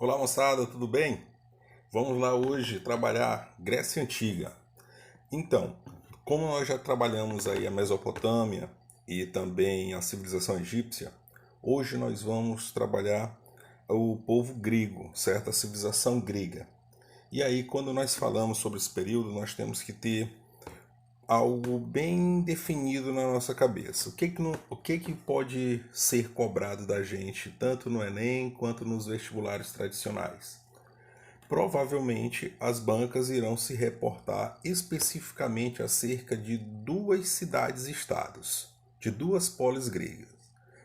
Olá moçada, tudo bem? Vamos lá hoje trabalhar Grécia Antiga. Então, como nós já trabalhamos aí a Mesopotâmia e também a civilização egípcia, hoje nós vamos trabalhar o povo grego, certo? A civilização grega. E aí, quando nós falamos sobre esse período, nós temos que ter algo bem definido na nossa cabeça. O que que pode ser cobrado da gente, tanto no Enem quanto nos vestibulares tradicionais? Provavelmente as bancas irão se reportar especificamente acerca de duas cidades-estados, de duas polis gregas,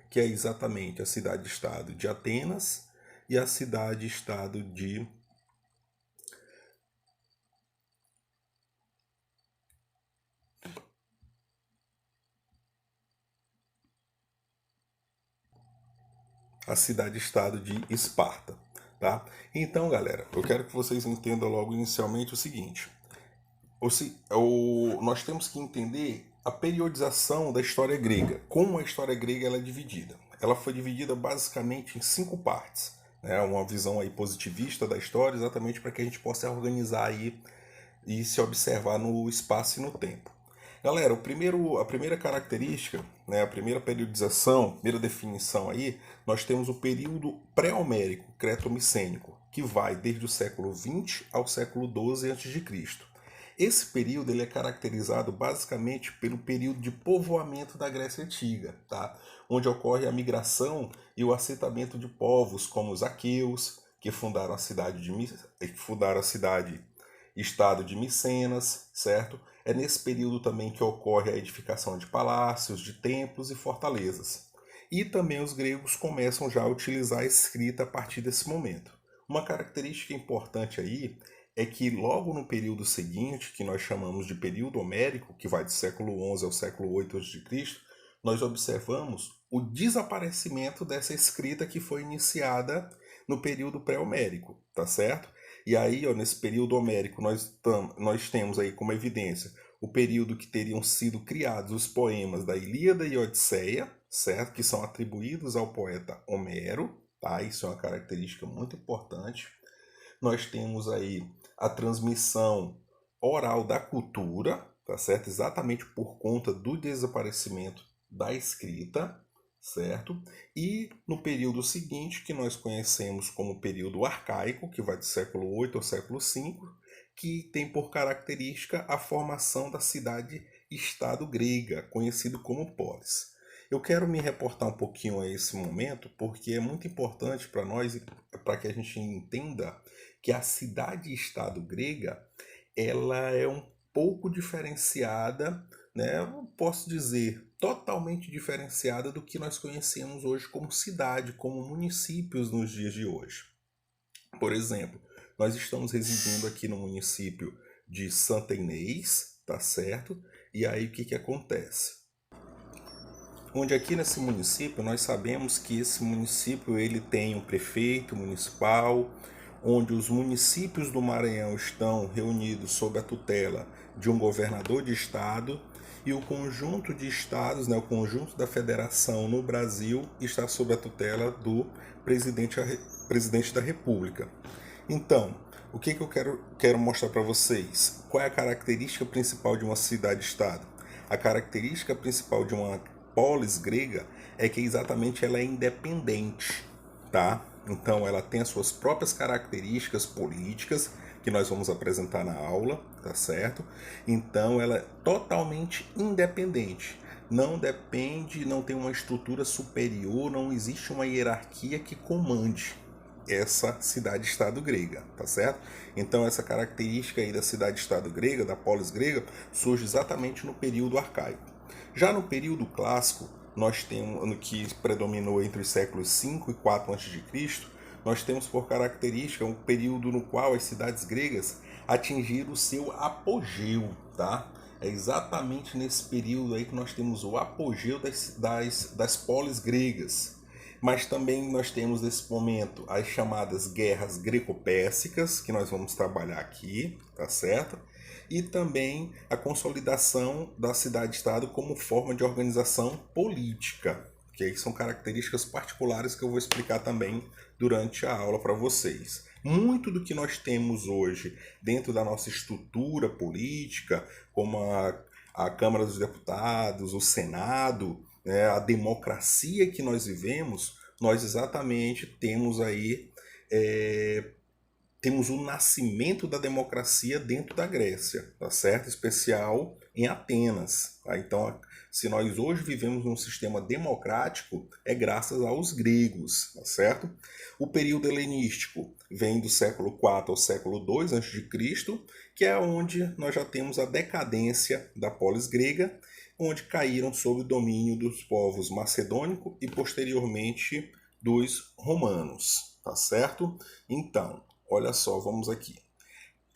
que é exatamente a cidade-estado de Atenas e a cidade-estado de Esparta, tá? Então, galera, eu quero que vocês entendam logo inicialmente o seguinte: nós temos que entender a periodização da história grega, como a história grega ela é dividida. Ela foi dividida basicamente em cinco partes, né? Uma visão aí positivista da história, exatamente para que a gente possa organizar aí e se observar no espaço e no tempo. Galera, a primeira característica, né, a primeira periodização, a primeira definição aí, nós temos o período pré-homérico, creto-micênico, que vai desde o século XX ao século XII a.C. Esse período ele é caracterizado basicamente pelo período de povoamento da Grécia Antiga, tá? Onde ocorre a migração e o assentamento de povos como os aqueus, que fundaram a cidade-estado de Micenas, certo? É nesse período também que ocorre a edificação de palácios, de templos e fortalezas. E também os gregos começam já a utilizar a escrita a partir desse momento. Uma característica importante aí é que logo no período seguinte, que nós chamamos de período homérico, que vai do século XI ao século VIII a.C., nós observamos o desaparecimento dessa escrita que foi iniciada no período pré-homérico, tá certo? E aí, ó, nesse período homérico, nós temos aí como evidência o período que teriam sido criados os poemas da Ilíada e Odisseia, certo? Que são atribuídos ao poeta Homero, tá? Isso é uma característica muito importante. Nós temos aí a transmissão oral da cultura, tá certo? Exatamente por conta do desaparecimento da escrita, certo? E no período seguinte, que nós conhecemos como período arcaico, que vai do século VIII ao século V, que tem por característica a formação da cidade-estado grega, conhecido como polis. Eu quero me reportar um pouquinho a esse momento, porque é muito importante para nós, para que a gente entenda que a cidade-estado grega ela é um pouco diferenciada, né? Eu posso dizer totalmente diferenciada do que nós conhecemos hoje como cidade, como municípios nos dias de hoje. Por exemplo, nós estamos residindo aqui no município de Santa Inês, tá certo? E aí o que que acontece? Onde aqui nesse município nós sabemos que esse município ele tem um prefeito municipal, onde os municípios do Maranhão estão reunidos sob a tutela de um governador de estado e o conjunto de estados, né, o conjunto da federação no Brasil está sob a tutela do presidente da República. Então, o que eu quero mostrar para vocês? Qual é a característica principal de uma cidade-estado? A característica principal de uma polis grega é que exatamente ela é independente, tá? Então ela tem as suas próprias características políticas que nós vamos apresentar na aula, tá certo? Então ela é totalmente independente. Não depende, não tem uma estrutura superior, não existe uma hierarquia que comande essa cidade-estado grega, tá certo? Então essa característica aí da cidade-estado grega, da polis grega, surge exatamente no período arcaico. Já no período clássico, nós temos no que predominou entre os séculos 5 e 4 a.C., nós temos por característica um período no qual as cidades gregas atingiram o seu apogeu, tá? É exatamente nesse período aí que nós temos o apogeu das polis gregas. Mas também nós temos nesse momento as chamadas guerras greco-pérsicas, que nós vamos trabalhar aqui, tá certo? E também a consolidação da cidade-estado como forma de organização política, que aí são características particulares que eu vou explicar também durante a aula para vocês. Muito do que nós temos hoje dentro da nossa estrutura política, como a Câmara dos Deputados, o Senado, né, a democracia que nós vivemos, nós exatamente temos aí temos o nascimento da democracia dentro da Grécia, tá certo? Especial em Atenas. Tá? Então, se nós hoje vivemos num sistema democrático, é graças aos gregos, tá certo? O período helenístico vem do século IV ao século II a.C., que é onde nós já temos a decadência da polis grega, onde caíram sob o domínio dos povos macedônico e posteriormente dos romanos, tá certo? Então, olha só, vamos aqui.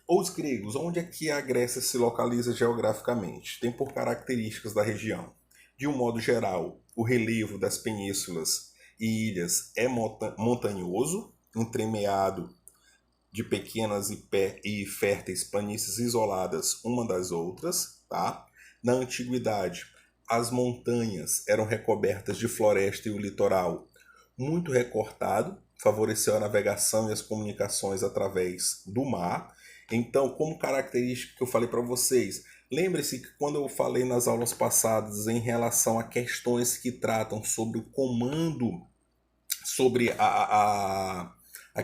Os gregos, onde é que a Grécia se localiza geograficamente? Tem por características da região. De um modo geral, o relevo das penínsulas e ilhas é montanhoso, entremeado de pequenas e férteis planícies isoladas uma das outras. Tá? Na antiguidade, as montanhas eram recobertas de floresta e o litoral muito recortado, favoreceu a navegação e as comunicações através do mar. Então, como característica que eu falei para vocês, lembre-se que quando eu falei nas aulas passadas em relação a questões que tratam sobre o comando, sobre a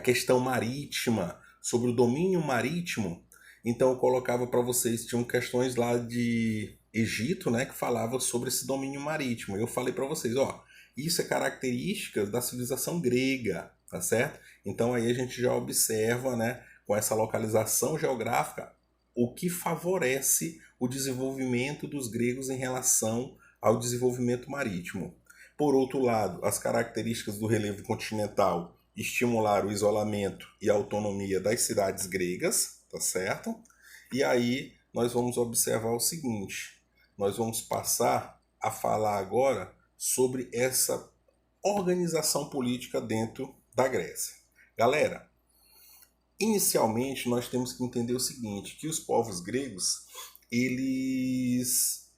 questão marítima, sobre o domínio marítimo, então eu colocava para vocês, tinham questões lá de Egito, né, que falava sobre esse domínio marítimo. Eu falei para vocês, ó, isso é característica da civilização grega, tá certo? Então aí a gente já observa, né, com essa localização geográfica, o que favorece o desenvolvimento dos gregos em relação ao desenvolvimento marítimo. Por outro lado, as características do relevo continental estimularam o isolamento e a autonomia das cidades gregas, tá certo? E aí nós vamos observar o seguinte, nós vamos passar a falar agora sobre essa organização política dentro da Grécia. Galera, inicialmente nós temos que entender o seguinte, que os povos gregos, eles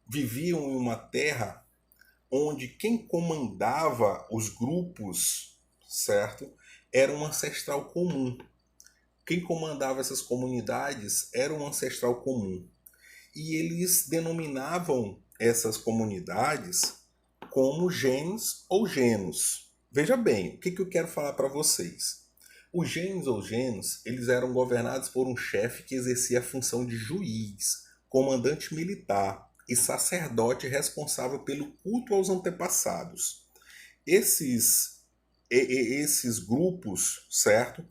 viviam em uma terra onde quem comandava os grupos, certo, era um ancestral comum. Quem comandava essas comunidades era um ancestral comum. E eles denominavam essas comunidades como genes ou genos. Veja bem, o que eu quero falar para vocês? Os genes ou genos, eles eram governados por um chefe que exercia a função de juiz, comandante militar e sacerdote responsável pelo culto aos antepassados. Esses grupos, certo?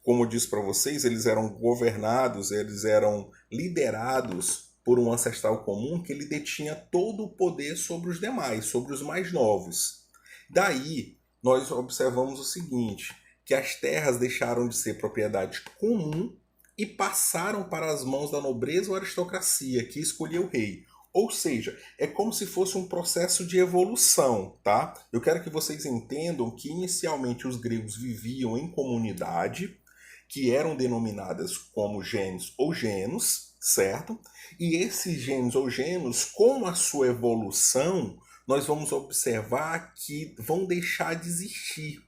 Como eu disse para vocês, eles eram governados, eles eram liderados por um ancestral comum que ele detinha todo o poder sobre os demais, sobre os mais novos. Daí, nós observamos o seguinte, que as terras deixaram de ser propriedade comum e passaram para as mãos da nobreza ou aristocracia, que escolhia o rei. Ou seja, é como se fosse um processo de evolução, tá? Eu quero que vocês entendam que inicialmente os gregos viviam em comunidade, que eram denominadas como genes ou genos, certo? E esses genes ou genos, com a sua evolução, nós vamos observar que vão deixar de existir.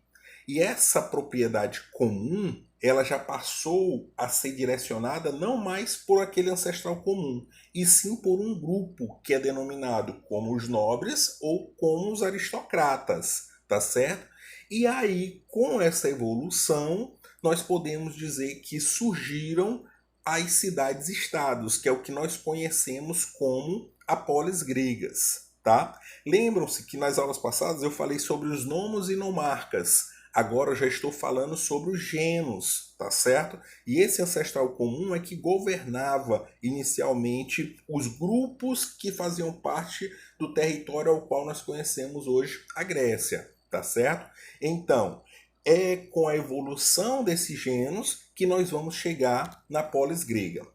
E essa propriedade comum, ela já passou a ser direcionada não mais por aquele ancestral comum, e sim por um grupo que é denominado como os nobres ou como os aristocratas, tá certo? E aí, com essa evolução, nós podemos dizer que surgiram as cidades-estados, que é o que nós conhecemos como a polis gregas, tá? Lembram-se que nas aulas passadas eu falei sobre os nomos e nomarcas. Agora eu já estou falando sobre os genos, tá certo? E esse ancestral comum é que governava inicialmente os grupos que faziam parte do território ao qual nós conhecemos hoje a Grécia, tá certo? Então, é com a evolução desses genos que nós vamos chegar na polis grega.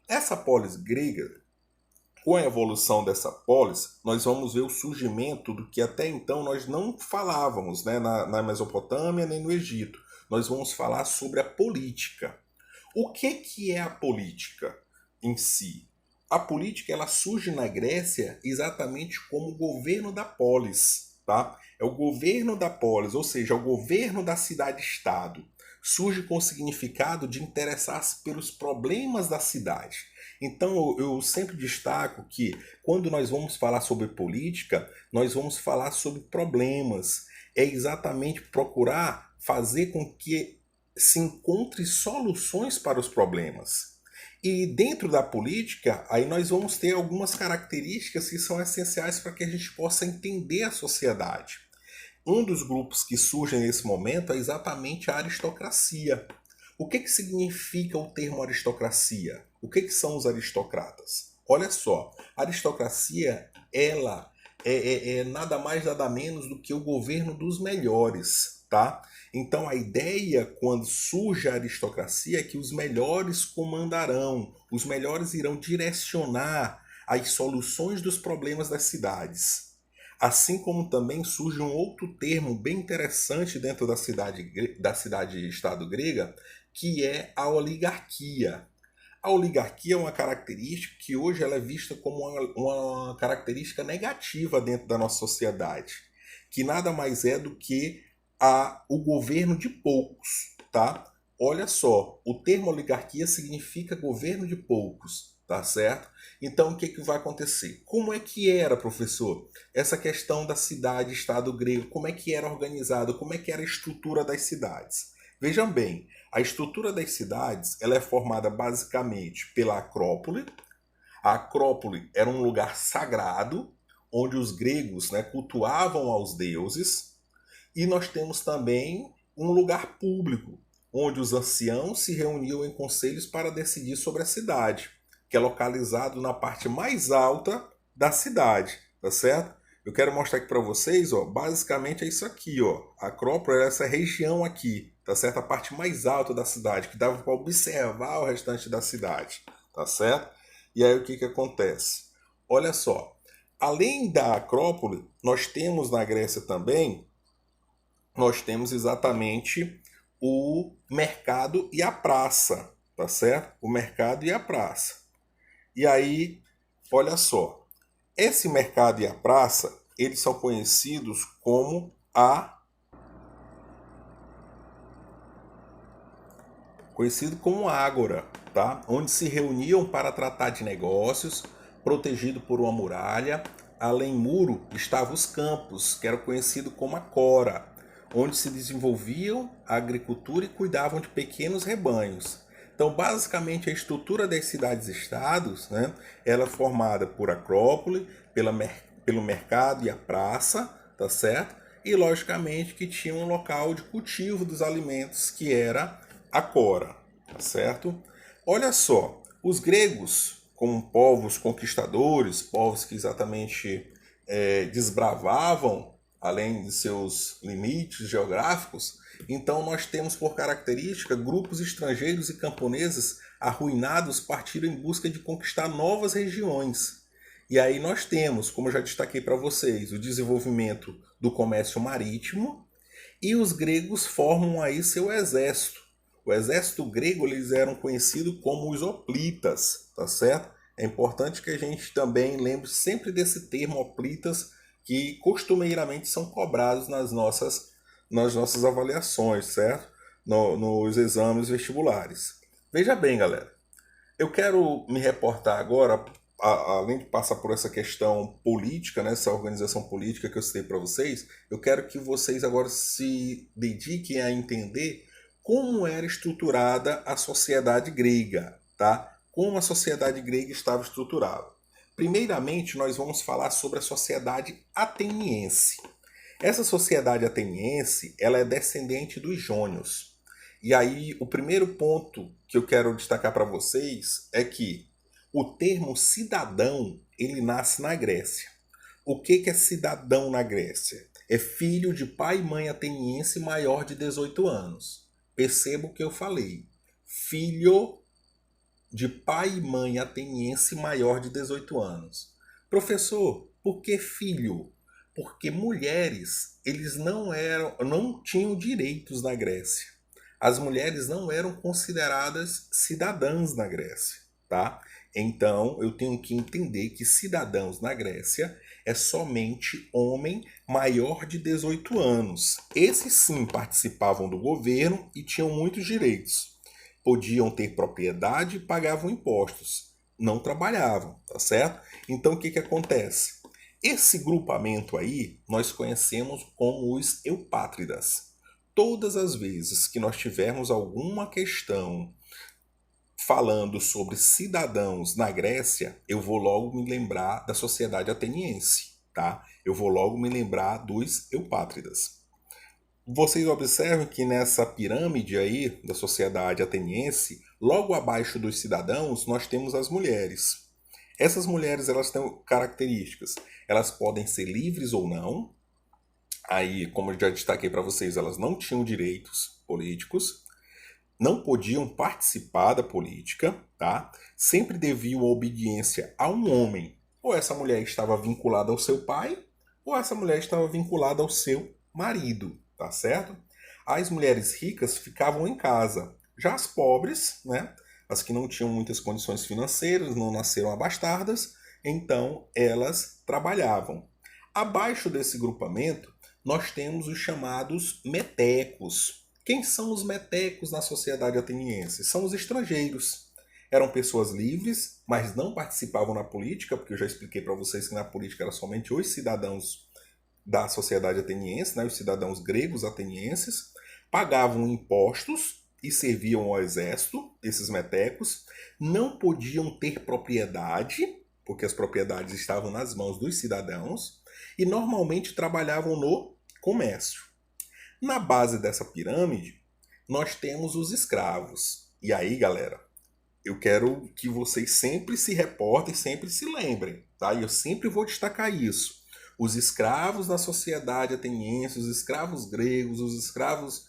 Essa polis grega, com a evolução dessa polis, nós vamos ver o surgimento do que até então nós não falávamos, né, na Mesopotâmia nem no Egito. Nós vamos falar sobre a política. O que é a política em si? A política ela surge na Grécia exatamente como o governo da polis, tá? É o governo da polis, ou seja, o governo da cidade-estado. Surge com o significado de interessar-se pelos problemas da cidade. Então eu sempre destaco que quando nós vamos falar sobre política, nós vamos falar sobre problemas. É exatamente procurar fazer com que se encontre soluções para os problemas. E dentro da política, aí nós vamos ter algumas características que são essenciais para que a gente possa entender a sociedade. Um dos grupos que surge nesse momento é exatamente a aristocracia. O que significa o termo aristocracia? O que são os aristocratas? Olha só, a aristocracia, ela é nada mais nada menos do que o governo dos melhores, tá? Então a ideia quando surge a aristocracia é que os melhores comandarão, os melhores irão direcionar as soluções dos problemas das cidades. Assim como também surge um outro termo bem interessante dentro da cidade-estado grega, que é a oligarquia. A oligarquia é uma característica que hoje ela é vista como uma característica negativa dentro da nossa sociedade, que nada mais é do que o governo de poucos, tá? Olha só, o termo oligarquia significa governo de poucos, tá certo? Então o que vai acontecer? Como é que era, professor, essa questão da cidade-estado grego? Como é que era organizado? Como é que era a estrutura das cidades? Vejam bem, a estrutura das cidades ela é formada basicamente pela Acrópole. A Acrópole era um lugar sagrado onde os gregos, né, cultuavam aos deuses. E nós temos também um lugar público, onde os anciãos se reuniam em conselhos para decidir sobre a cidade, que é localizado na parte mais alta da cidade, tá certo? Eu quero mostrar aqui para vocês, ó, basicamente é isso aqui, ó. A Acrópole é essa região aqui, tá certo? A parte mais alta da cidade, que dava para observar o restante da cidade, tá certo? E aí o que acontece? Olha só, além da Acrópole, nós temos na Grécia também, nós temos exatamente o mercado e a praça, tá certo? O mercado e a praça. E aí, olha só, esse mercado e a praça, eles são conhecidos como ágora, tá? Onde se reuniam para tratar de negócios, protegido por uma muralha. Além muro estavam os campos, que eram conhecidos como a cora, onde se desenvolviam a agricultura e cuidavam de pequenos rebanhos. Então, basicamente, a estrutura das cidades-estados, né, ela é formada por Acrópole, pelo mercado e a praça, tá certo? E, logicamente, que tinha um local de cultivo dos alimentos, que era a cora, tá certo? Olha só, os gregos, como povos conquistadores, povos que exatamente desbravavam além de seus limites geográficos, então nós temos por característica grupos estrangeiros e camponeses arruinados partiram em busca de conquistar novas regiões. E aí nós temos, como eu já destaquei para vocês, o desenvolvimento do comércio marítimo e os gregos formam aí seu exército. O exército grego eles eram conhecidos como os hoplitas, tá certo? É importante que a gente também lembre sempre desse termo hoplitas, que costumeiramente são cobrados nas nossas avaliações, certo? Nos exames vestibulares. Veja bem, galera, eu quero me reportar agora, além de passar por essa questão política, né, essa organização política que eu citei para vocês, eu quero que vocês agora se dediquem a entender como era estruturada a sociedade grega, tá? Como a sociedade grega estava estruturada. Primeiramente, nós vamos falar sobre a sociedade ateniense. Essa sociedade ateniense, ela é descendente dos jônios. E aí, o primeiro ponto que eu quero destacar para vocês é que o termo cidadão, ele nasce na Grécia. O que é cidadão na Grécia? É filho de pai e mãe ateniense maior de 18 anos. Perceba o que eu falei. Filho de pai e mãe ateniense maior de 18 anos. Professor, por que filho? Porque mulheres, eles não tinham direitos na Grécia. As mulheres não eram consideradas cidadãs na Grécia, tá? Então, eu tenho que entender que cidadãos na Grécia é somente homem maior de 18 anos. Esses sim participavam do governo e tinham muitos direitos. Podiam ter propriedade e pagavam impostos. Não trabalhavam, tá certo? Então o que que acontece? Esse grupamento aí nós conhecemos como os eupátridas. Todas as vezes que nós tivermos alguma questão falando sobre cidadãos na Grécia, eu vou logo me lembrar da sociedade ateniense, tá? Eu vou logo me lembrar dos eupátridas. Vocês observam que nessa pirâmide aí da sociedade ateniense, logo abaixo dos cidadãos, nós temos as mulheres. Essas mulheres, elas têm características. Elas podem ser livres ou não. Aí, como eu já destaquei para vocês, elas não tinham direitos políticos, não podiam participar da política, tá? Sempre deviam obediência a um homem. Ou essa mulher estava vinculada ao seu pai, ou essa mulher estava vinculada ao seu marido, tá certo? As mulheres ricas ficavam em casa. Já as pobres, né? As que não tinham muitas condições financeiras, não nasceram abastardas, então elas trabalhavam. Abaixo desse grupamento, nós temos os chamados metecos. Quem são os metecos na sociedade ateniense? São os estrangeiros. Eram pessoas livres, mas não participavam na política, porque eu já expliquei para vocês que na política eram somente os cidadãos da sociedade ateniense, né, os cidadãos gregos atenienses, pagavam impostos e serviam ao exército, esses metecos, não podiam ter propriedade, porque as propriedades estavam nas mãos dos cidadãos, e normalmente trabalhavam no comércio. Na base dessa pirâmide, nós temos os escravos. E aí, galera, eu quero que vocês sempre se reportem, sempre se lembrem, tá? E eu sempre vou destacar isso. Os escravos na sociedade ateniense, os escravos gregos, os escravos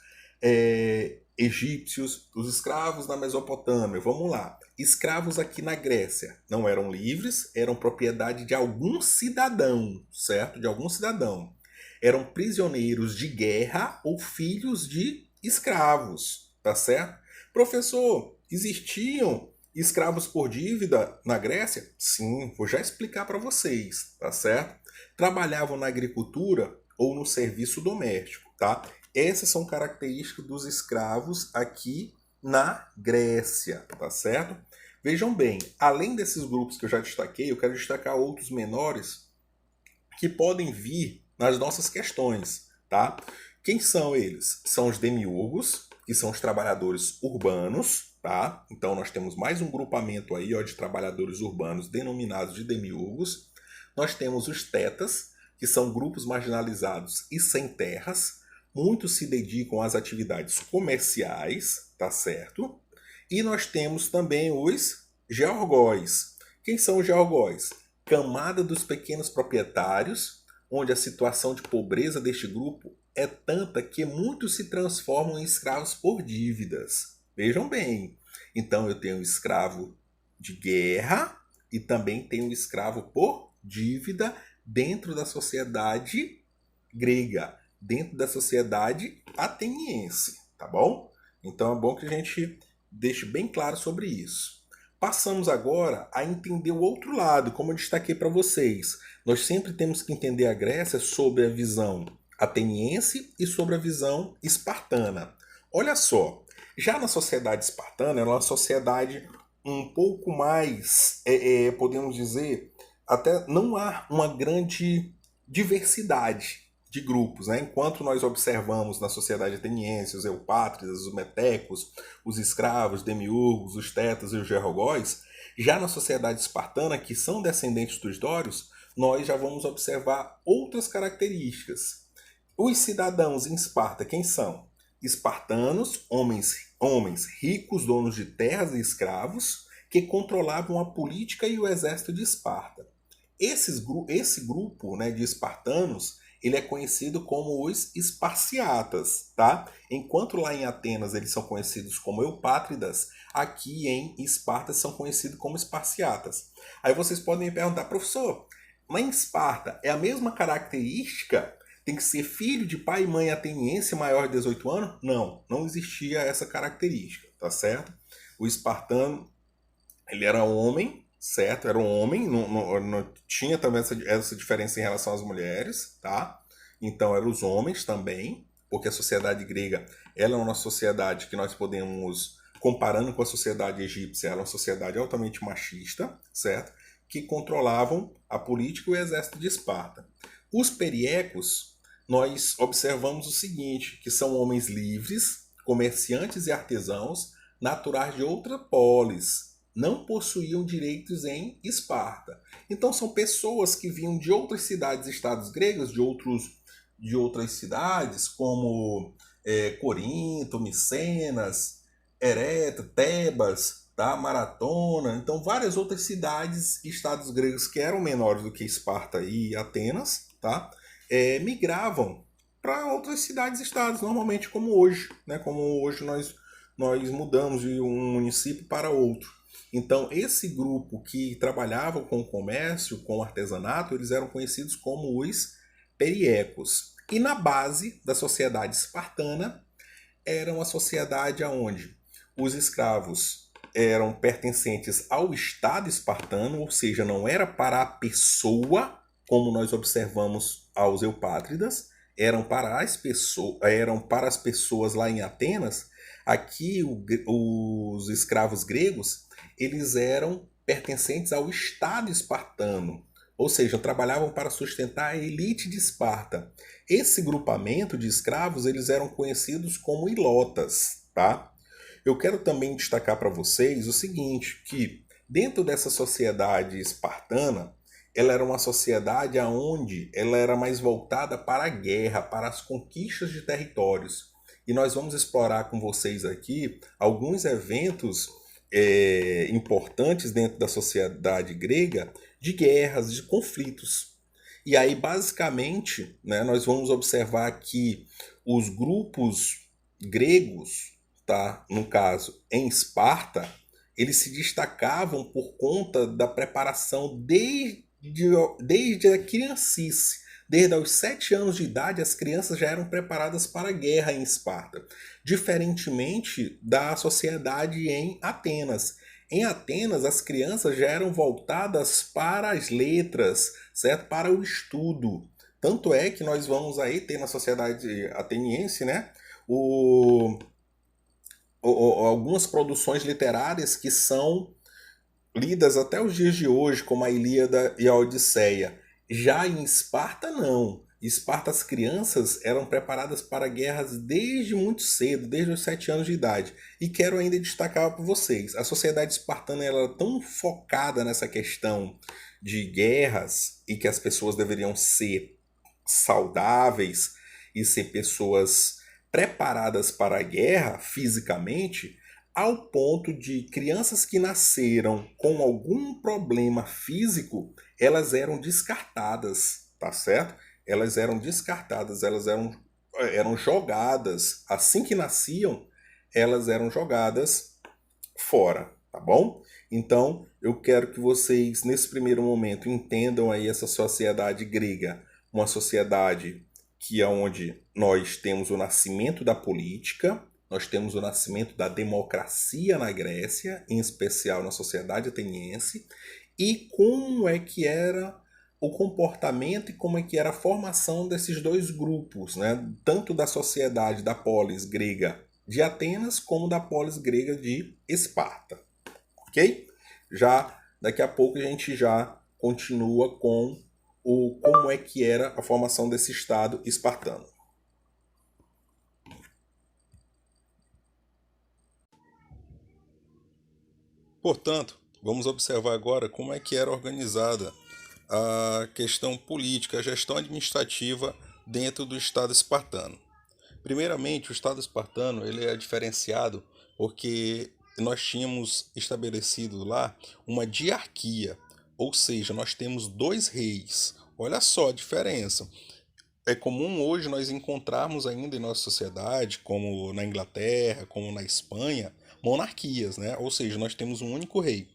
egípcios, os escravos na Mesopotâmia, vamos lá. Escravos aqui na Grécia não eram livres, eram propriedade de algum cidadão, certo? De algum cidadão. Eram prisioneiros de guerra ou filhos de escravos, tá certo? Professor, existiam escravos por dívida na Grécia? Sim, vou já explicar para vocês, tá certo? Trabalhavam na agricultura ou no serviço doméstico, tá? Essas são características dos escravos aqui na Grécia, tá certo? Vejam bem, além desses grupos que eu já destaquei, eu quero destacar outros menores que podem vir nas nossas questões, tá? Quem são eles? São os demiurgos, que são os trabalhadores urbanos, tá? Então nós temos mais um grupamento aí, ó, de trabalhadores urbanos denominados de demiurgos. Nós temos os tetas, que são grupos marginalizados e sem terras. Muitos se dedicam às atividades comerciais, tá certo? E nós temos também os georgóis. Quem são os georgóis? Camada dos pequenos proprietários, onde a situação de pobreza deste grupo é tanta que muitos se transformam em escravos por dívidas. Vejam bem, então eu tenho escravo de guerra e também tenho escravo por dívida dentro da sociedade grega, dentro da sociedade ateniense, tá bom? Então é bom que a gente deixe bem claro sobre isso. Passamos agora a entender o outro lado, como eu destaquei para vocês. Nós sempre temos que entender a Grécia sobre a visão ateniense e sobre a visão espartana. Olha só, já na sociedade espartana, era uma sociedade um pouco mais, podemos dizer, até não há uma grande diversidade de grupos, né? Enquanto nós observamos na sociedade ateniense os eupátridas, os metecos, os escravos, demiurgos, os tetas e os georgóis, já na sociedade espartana, que são descendentes dos dórios, nós já vamos observar outras características. Os cidadãos em Esparta, quem são? Espartanos, homens ricos, donos de terras e escravos, que controlavam a política e o exército de Esparta. Esse grupo, né, de espartanos, ele é conhecido como os esparciatas, tá? Enquanto lá em Atenas eles são conhecidos como eupátridas, aqui em Esparta são conhecidos como esparciatas. Aí vocês podem me perguntar, professor, lá em Esparta é a mesma característica? Tem que ser filho de pai e mãe ateniense maior de 18 anos? Não, não existia essa característica, tá certo? O espartano, ele era homem, certo? Era um homem, não tinha também essa diferença em relação às mulheres, tá? Então eram os homens também, porque a sociedade grega ela é uma sociedade que nós podemos, comparando com a sociedade egípcia, ela é uma sociedade altamente machista, certo? Que controlavam a política e o exército de Esparta. Os periecos, nós observamos o seguinte, que são homens livres, comerciantes e artesãos, naturais de outra polis, não possuíam direitos em Esparta. Então são pessoas que vinham de outras cidades e estados gregos, de outras cidades, como Corinto, Micenas, Ereta, Tebas, tá? Maratona, então várias outras cidades e estados gregos que eram menores do que Esparta e Atenas, tá? Migravam para outras cidades e estados, normalmente como hoje, né? Como hoje nós mudamos de um município para outro. Então, esse grupo que trabalhava com o comércio, com o artesanato, eles eram conhecidos como os periecos. E na base da sociedade espartana, era uma sociedade onde os escravos eram pertencentes ao Estado espartano, ou seja, não era para a pessoa, como nós observamos aos eupátridas, eram para as pessoas lá em Atenas. Aqui, os escravos gregos, eles eram pertencentes ao Estado espartano, ou seja, trabalhavam para sustentar a elite de Esparta. Esse grupamento de escravos, eles eram conhecidos como ilotas, tá? Eu quero também destacar para vocês o seguinte, que dentro dessa sociedade espartana, ela era uma sociedade onde ela era mais voltada para a guerra, para as conquistas de territórios. E nós vamos explorar com vocês aqui alguns eventos importantes dentro da sociedade grega de guerras, de conflitos. E aí, basicamente, né, nós vamos observar que os grupos gregos, tá, no caso em Esparta, eles se destacavam por conta da preparação desde a criancice. Desde os 7 anos de idade, as crianças já eram preparadas para a guerra em Esparta, diferentemente da sociedade em Atenas. Em Atenas, as crianças já eram voltadas para as letras, certo? Para o estudo. Tanto é que nós vamos aí ter na sociedade ateniense, né? Algumas produções literárias que são lidas até os dias de hoje, como a Ilíada e a Odisseia. Já em Esparta, não. Em Esparta, as crianças eram preparadas para guerras desde muito cedo, desde os 7 anos de idade. E quero ainda destacar para vocês, a sociedade espartana era tão focada nessa questão de guerras e que as pessoas deveriam ser saudáveis e ser pessoas preparadas para a guerra fisicamente, ao ponto de crianças que nasceram com algum problema físico, elas eram descartadas, tá certo? Elas eram descartadas, eram jogadas, assim que nasciam, elas eram jogadas fora, tá bom? Então, eu quero que vocês, nesse primeiro momento, entendam aí essa sociedade grega, uma sociedade que é onde nós temos o nascimento da política, nós temos o nascimento da democracia na Grécia, em especial na sociedade ateniense, e como é que era o comportamento e como é que era a formação desses dois grupos, né? Tanto da sociedade da polis grega de Atenas como da polis grega de Esparta, ok? Já daqui a pouco a gente já continua com como é que era a formação desse estado espartano. Portanto, vamos observar agora como é que era organizada a questão política, a gestão administrativa dentro do Estado espartano. Primeiramente, o Estado espartano ele é diferenciado porque nós tínhamos estabelecido lá uma diarquia, ou seja, nós temos 2 reis. Olha só a diferença. É comum hoje nós encontrarmos ainda em nossa sociedade, como na Inglaterra, como na Espanha, monarquias, né? Ou seja, nós temos um único rei.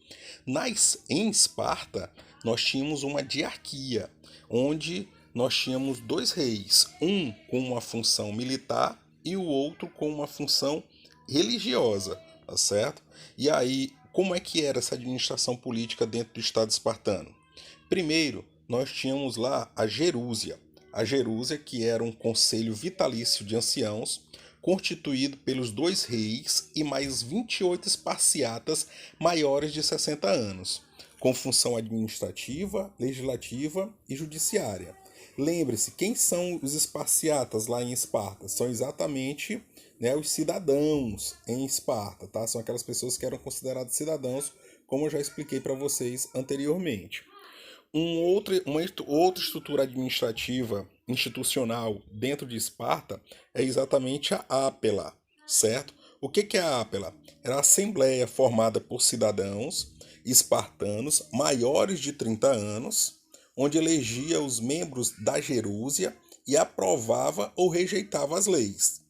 Em Esparta, nós tínhamos uma diarquia, onde nós tínhamos 2 reis, um com uma função militar e o outro com uma função religiosa, tá certo? E aí, como é que era essa administração política dentro do Estado espartano? Primeiro, nós tínhamos lá a Gerúsia. A Gerúsia, que era um conselho vitalício de anciãos, constituído pelos 2 reis e mais 28 esparciatas maiores de 60 anos, com função administrativa, legislativa e judiciária. Lembre-se, quem são os esparciatas lá em Esparta? São exatamente, né, os cidadãos em Esparta, tá? São aquelas pessoas que eram consideradas cidadãos, como eu já expliquei para vocês anteriormente. Uma outra estrutura administrativa institucional dentro de Esparta é exatamente a Ápela, certo? O que é a Ápela? Era a assembleia formada por cidadãos espartanos maiores de 30 anos, onde elegia os membros da Gerúsia e aprovava ou rejeitava as leis.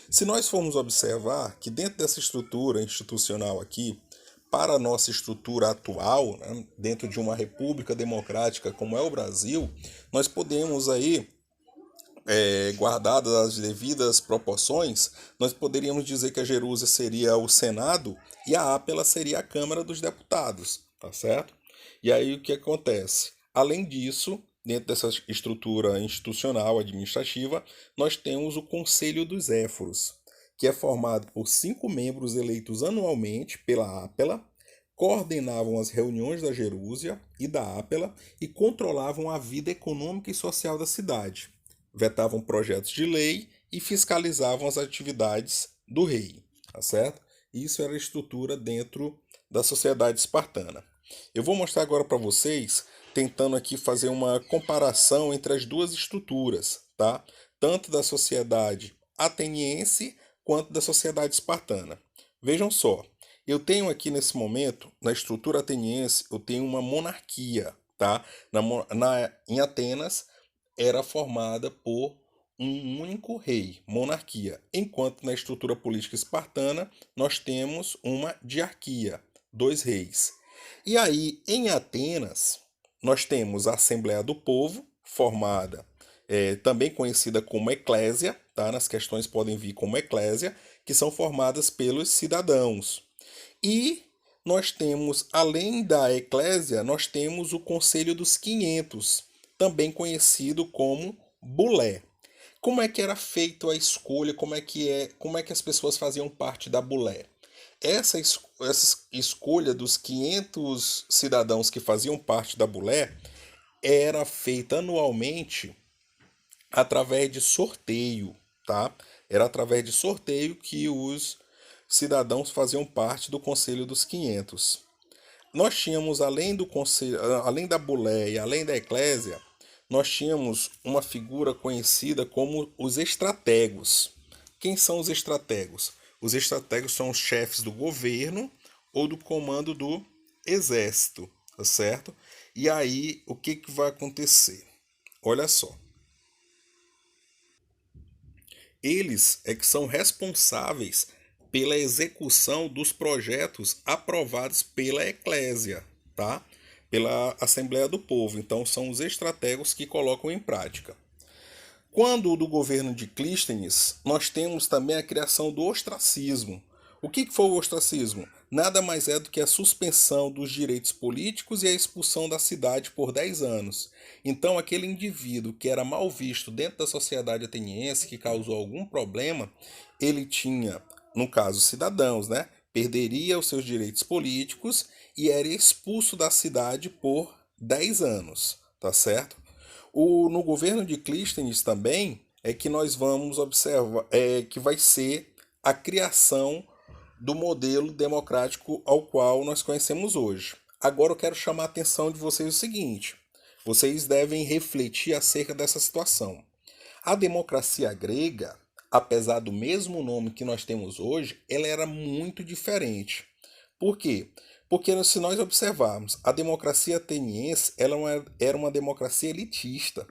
Se nós formos observar que dentro dessa estrutura institucional aqui, para a nossa estrutura atual, né, dentro de uma república democrática como é o Brasil, nós podemos aí, guardadas as devidas proporções, nós poderíamos dizer que a Gerúsia seria o Senado e a Ápela seria a Câmara dos Deputados, tá certo? E aí o que acontece? Além disso, dentro dessa estrutura institucional administrativa, nós temos o Conselho dos Éforos, que é formado por 5 membros eleitos anualmente pela Ápela, coordenavam as reuniões da Gerúsia e da Ápela e controlavam a vida econômica e social da cidade, vetavam projetos de lei e fiscalizavam as atividades do rei, tá certo? Isso era a estrutura dentro da sociedade espartana. Eu vou mostrar agora para vocês, tentando aqui fazer uma comparação entre as duas estruturas, tá? Tanto da sociedade ateniense quanto da sociedade espartana. Vejam só, eu tenho aqui nesse momento, na estrutura ateniense, eu tenho uma monarquia, tá? Em Atenas era formada por um único rei, monarquia, enquanto na estrutura política espartana nós temos uma diarquia, 2 reis. E aí, em Atenas, nós temos a Assembleia do Povo, formada, também conhecida como Eclésia, tá? Nas questões podem vir como Eclésia, que são formadas pelos cidadãos. E nós temos, além da Eclésia, nós temos o Conselho dos 500, também conhecido como Bulé. Como é que era feita a escolha, como é que as pessoas faziam parte da Bulé? Essa escolha dos 500 cidadãos que faziam parte da Bulé era feita anualmente através de sorteio, tá? Era através de sorteio que os cidadãos faziam parte do Conselho dos 500. Nós tínhamos, além do conselho, além da Bulé e além da Eclésia, nós tínhamos uma figura conhecida como os estrategos. Quem são os estrategos? Os estrategos são os chefes do governo ou do comando do exército, tá certo? E aí, o que vai acontecer? Olha só. Eles é que são responsáveis pela execução dos projetos aprovados pela Eclésia, tá? Pela Assembleia do Povo. Então, são os estrategos que colocam em prática. Quando do governo de Clístenes, nós temos também a criação do ostracismo. O que foi o ostracismo? Nada mais é do que a suspensão dos direitos políticos e a expulsão da cidade por 10 anos. Então, aquele indivíduo que era mal visto dentro da sociedade ateniense, que causou algum problema, ele tinha, no caso, cidadãos, né? Perderia os seus direitos políticos e era expulso da cidade por 10 anos, tá certo? No governo de Clístenes também é que nós vamos observar que vai ser a criação do modelo democrático ao qual nós conhecemos hoje. Agora eu quero chamar a atenção de vocês o seguinte: vocês devem refletir acerca dessa situação. A democracia grega, apesar do mesmo nome que nós temos hoje, ela era muito diferente. Por quê? Porque se nós observarmos, a democracia ateniense era uma democracia elitista,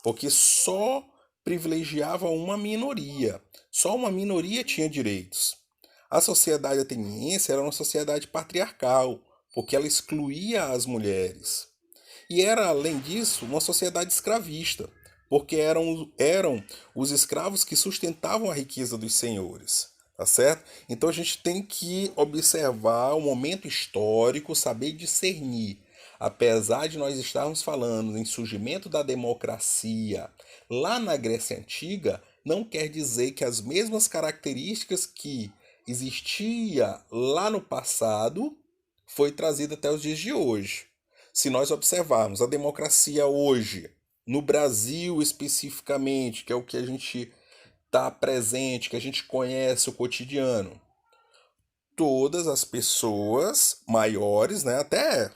porque só privilegiava uma minoria, só uma minoria tinha direitos. A sociedade ateniense era uma sociedade patriarcal, porque ela excluía as mulheres. E era, além disso, uma sociedade escravista, porque eram os escravos que sustentavam a riqueza dos senhores, tá certo? Então a gente tem que observar o momento histórico, saber discernir. Apesar de nós estarmos falando em surgimento da democracia lá na Grécia Antiga, não quer dizer que as mesmas características que existia lá no passado foi trazida até os dias de hoje. Se nós observarmos a democracia hoje, no Brasil especificamente, que é o que a gente está presente, que a gente conhece o cotidiano, todas as pessoas maiores, né, até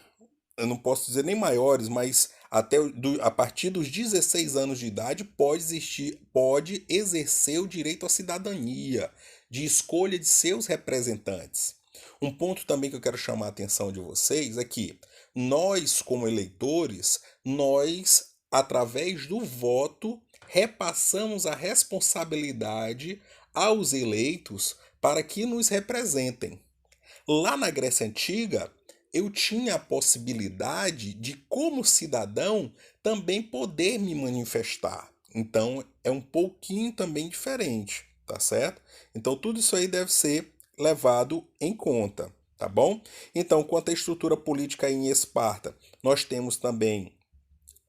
eu não posso dizer nem maiores, mas a partir dos 16 anos de idade pode exercer o direito à cidadania, de escolha de seus representantes. Um ponto também que eu quero chamar a atenção de vocês é que nós, como eleitores, nós, através do voto, repassamos a responsabilidade aos eleitos para que nos representem. Lá na Grécia Antiga, eu tinha a possibilidade de, como cidadão, também poder me manifestar. Então, é um pouquinho também diferente, tá certo? Então, tudo isso aí deve ser levado em conta, tá bom? Então, quanto à estrutura política em Esparta, nós temos também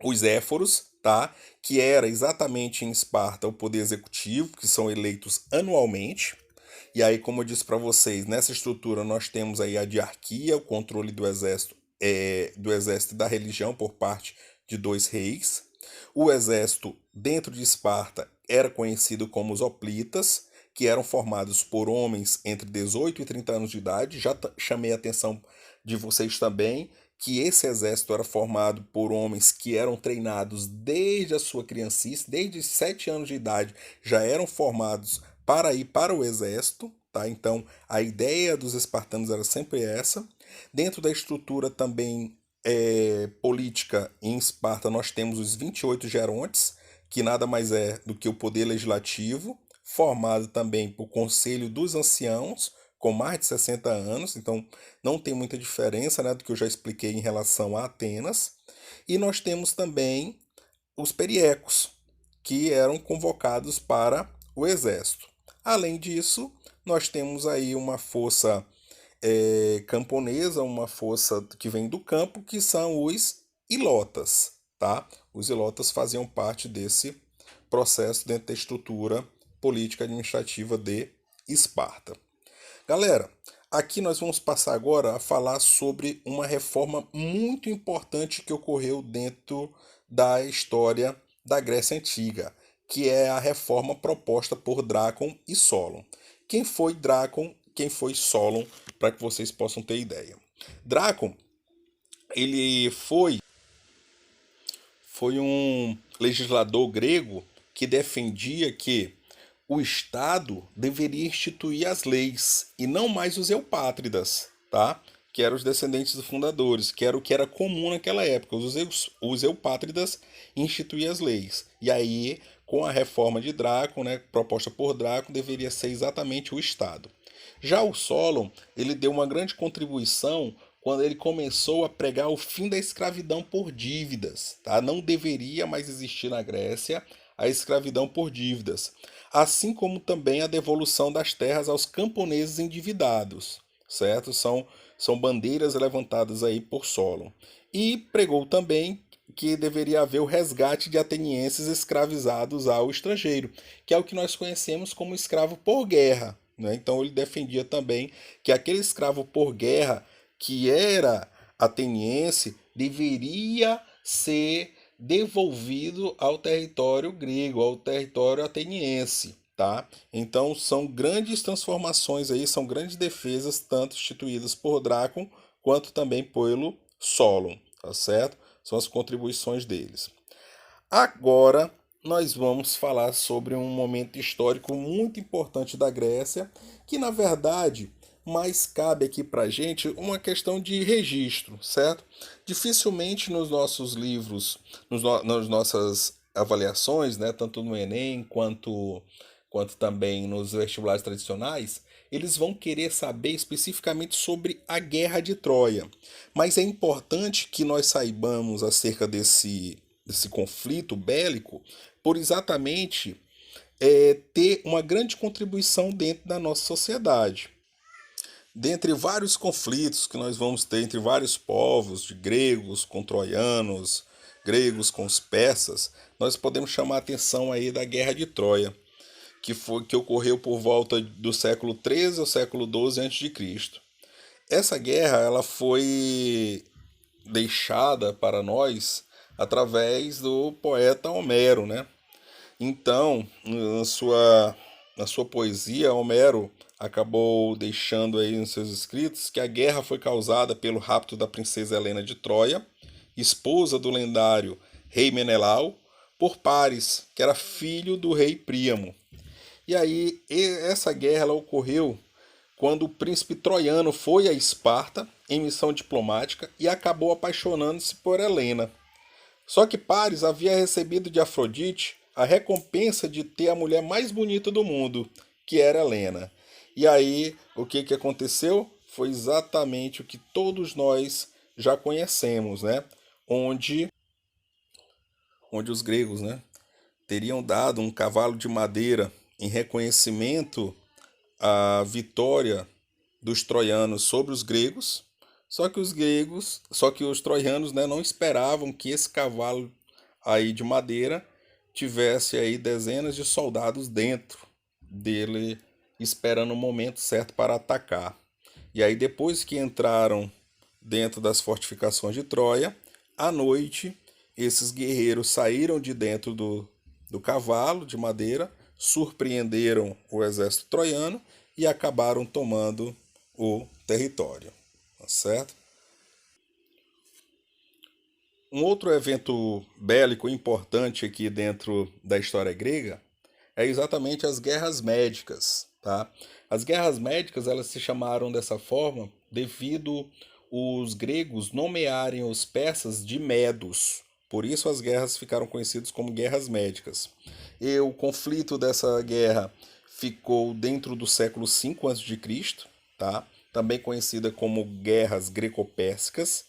os éforos, tá? Que era exatamente em Esparta o poder executivo, que são eleitos anualmente. E aí, como eu disse para vocês, nessa estrutura nós temos aí a diarquia, o controle do exército e da religião por parte de dois reis. O exército dentro de Esparta era conhecido como os hoplitas, que eram formados por homens entre 18 e 30 anos de idade. Já chamei a atenção de vocês também que esse exército era formado por homens que eram treinados desde a sua criancice, desde 7 anos de idade, já eram formados para ir para o exército, tá? Então a ideia dos espartanos era sempre essa. Dentro da estrutura também política em Esparta, nós temos os 28 gerontes, que nada mais é do que o poder legislativo, formado também por Conselho dos Anciãos, com mais de 60 anos, então não tem muita diferença, né, do que eu já expliquei em relação a Atenas. E nós temos também os periecos, que eram convocados para o exército. Além disso, nós temos aí uma força camponesa, uma força que vem do campo, que são os ilotas, tá? Os ilotas faziam parte desse processo dentro da estrutura política administrativa de Esparta. Galera, aqui nós vamos passar agora a falar sobre uma reforma muito importante que ocorreu dentro da história da Grécia Antiga, que é a reforma proposta por Drácon e Solon. Quem foi Drácon, quem foi Solon, para que vocês possam ter ideia. Drácon, ele foi um legislador grego que defendia que o Estado deveria instituir as leis e não mais os eupátridas, tá? Que eram os descendentes dos fundadores, que era o que era comum naquela época. Os eupátridas instituíam as leis. E aí, com a reforma de Drácon, né, proposta por Drácon, deveria ser exatamente o Estado. Já o Solon, ele deu uma grande contribuição quando ele começou a pregar o fim da escravidão por dívidas. Tá? Não deveria mais existir na Grécia a escravidão por dívidas, assim como também a devolução das terras aos camponeses endividados, certo? São bandeiras levantadas aí por Solon. E pregou também que deveria haver o resgate de atenienses escravizados ao estrangeiro, que é o que nós conhecemos como escravo por guerra. Né? Então ele defendia também que aquele escravo por guerra que era ateniense deveria ser devolvido ao território grego, ao território ateniense, tá? Então são grandes transformações aí, são grandes defesas, tanto instituídas por Drácon quanto também pelo Solon, tá certo? São as contribuições deles. Agora nós vamos falar sobre um momento histórico muito importante da Grécia, que na verdade mais cabe aqui para a gente uma questão de registro, certo? Dificilmente nos nossos livros, nas nossas avaliações, né, tanto no Enem quanto também nos vestibulares tradicionais, eles vão querer saber especificamente sobre a Guerra de Troia. Mas é importante que nós saibamos acerca desse conflito bélico por exatamente ter uma grande contribuição dentro da nossa sociedade. Dentre vários conflitos que nós vamos ter entre vários povos, de gregos com troianos, gregos com os persas, nós podemos chamar a atenção aí da Guerra de Troia, que ocorreu por volta do século 13 ao século 12 a.C. Essa guerra ela foi deixada para nós através do poeta Homero, né? Então, na sua poesia, Homero acabou deixando aí nos seus escritos que a guerra foi causada pelo rapto da princesa Helena de Troia, esposa do lendário rei Menelau, por Paris, que era filho do rei Príamo. E aí, essa guerra ela ocorreu quando o príncipe troiano foi a Esparta em missão diplomática e acabou apaixonando-se por Helena. Só que Paris havia recebido de Afrodite a recompensa de ter a mulher mais bonita do mundo, que era Helena. E aí, o que aconteceu? Foi exatamente o que todos nós já conhecemos, né? Onde, onde os gregos, né, teriam dado um cavalo de madeira em reconhecimento à vitória dos troianos sobre os gregos. Só que os troianos, né, não esperavam que esse cavalo aí de madeira tivesse aí dezenas de soldados dentro dele, esperando o momento certo para atacar. E aí depois que entraram dentro das fortificações de Troia, à noite esses guerreiros saíram de dentro do cavalo de madeira, surpreenderam o exército troiano e acabaram tomando o território, tá certo? Um outro evento bélico importante aqui dentro da história grega é exatamente as guerras médicas, tá? As guerras médicas elas se chamaram dessa forma devido os gregos nomearem os persas de medos. Por isso as guerras ficaram conhecidas como guerras médicas. E o conflito dessa guerra ficou dentro do século V a.C., tá? Também conhecida como guerras greco-pérsicas.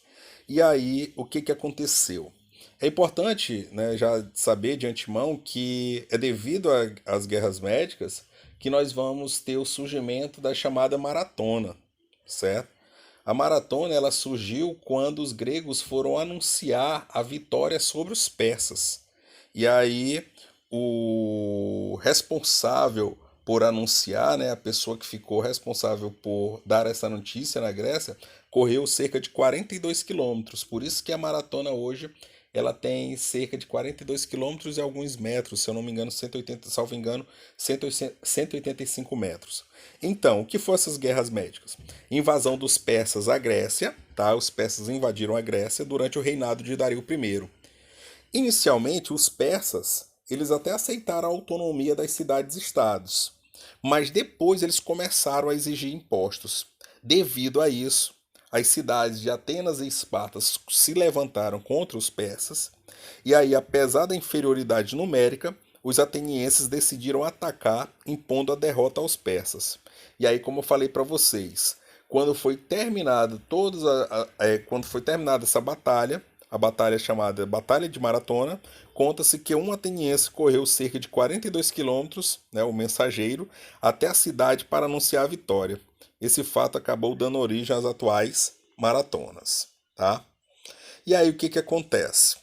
E aí, o que aconteceu? É importante, né, já saber de antemão que é devido às guerras médicas que nós vamos ter o surgimento da chamada maratona, certo? A maratona ela surgiu quando os gregos foram anunciar a vitória sobre os persas. E aí o responsável por anunciar, né, a pessoa que ficou responsável por dar essa notícia na Grécia, correu cerca de 42 quilômetros. Por isso que a maratona hoje ela tem cerca de 42 quilômetros e alguns metros, se eu não me engano, 180, salvo engano, 185 metros. Então, o que foram essas guerras médicas? Invasão dos persas à Grécia, tá? Os persas invadiram a Grécia durante o reinado de Dario I. Inicialmente, os persas, eles até aceitaram a autonomia das cidades-estados, mas depois eles começaram a exigir impostos. Devido a isso, as cidades de Atenas e Esparta se levantaram contra os persas, e aí, apesar da inferioridade numérica, os atenienses decidiram atacar, impondo a derrota aos persas. E aí, como eu falei para vocês, quando foi terminada essa batalha, a batalha chamada Batalha de Maratona, conta-se que um ateniense correu cerca de 42 quilômetros, né, o mensageiro, até a cidade para anunciar a vitória. Esse fato acabou dando origem às atuais maratonas, tá? E aí o que acontece?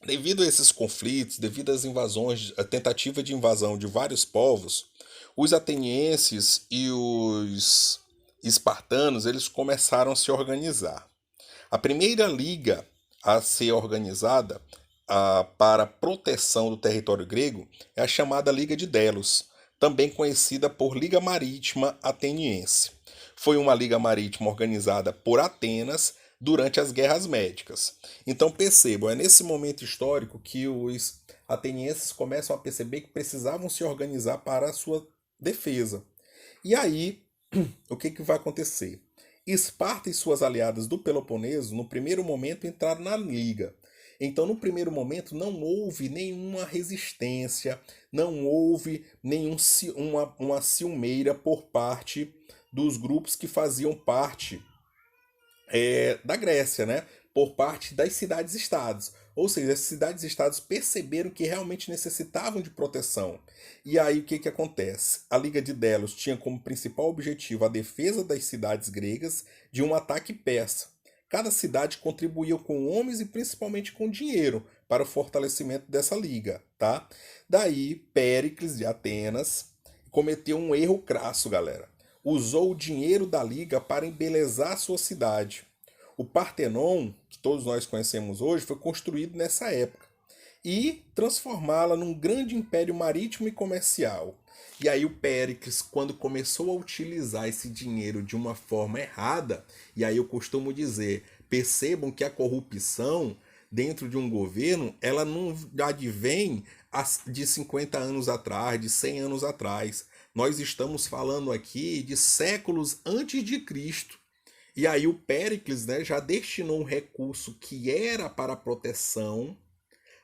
Devido a esses conflitos, devido às invasões, a tentativa de invasão de vários povos, os atenienses e os espartanos eles começaram a se organizar. A primeira liga a ser organizada para a proteção do território grego é a chamada Liga de Delos, também conhecida por Liga Marítima Ateniense. Foi uma liga marítima organizada por Atenas durante as Guerras Médicas. Então percebam, é nesse momento histórico que os atenienses começam a perceber que precisavam se organizar para a sua defesa. E aí, o que vai acontecer? Esparta e suas aliadas do Peloponeso, no primeiro momento, entraram na liga. Então, no primeiro momento, não houve nenhuma resistência, não houve uma ciumeira por parte dos grupos que faziam parte da Grécia, né? Por parte das cidades-estados. Ou seja, as cidades-estados perceberam que realmente necessitavam de proteção. E aí o que, que acontece? A Liga de Delos tinha como principal objetivo a defesa das cidades gregas de um ataque persa. Cada cidade contribuía com homens e principalmente com dinheiro para o fortalecimento dessa liga, tá? Daí, Péricles de Atenas cometeu um erro crasso, galera. Usou o dinheiro da liga para embelezar sua cidade. O Partenon, que todos nós conhecemos hoje, foi construído nessa época e transformá-la num grande império marítimo e comercial. E aí o Péricles, quando começou a utilizar esse dinheiro de uma forma errada, e aí eu costumo dizer, percebam que a corrupção dentro de um governo, ela não advém de 50 anos atrás, de 100 anos atrás. Nós estamos falando aqui de séculos antes de Cristo. E aí o Péricles, né, já destinou um recurso que era para a proteção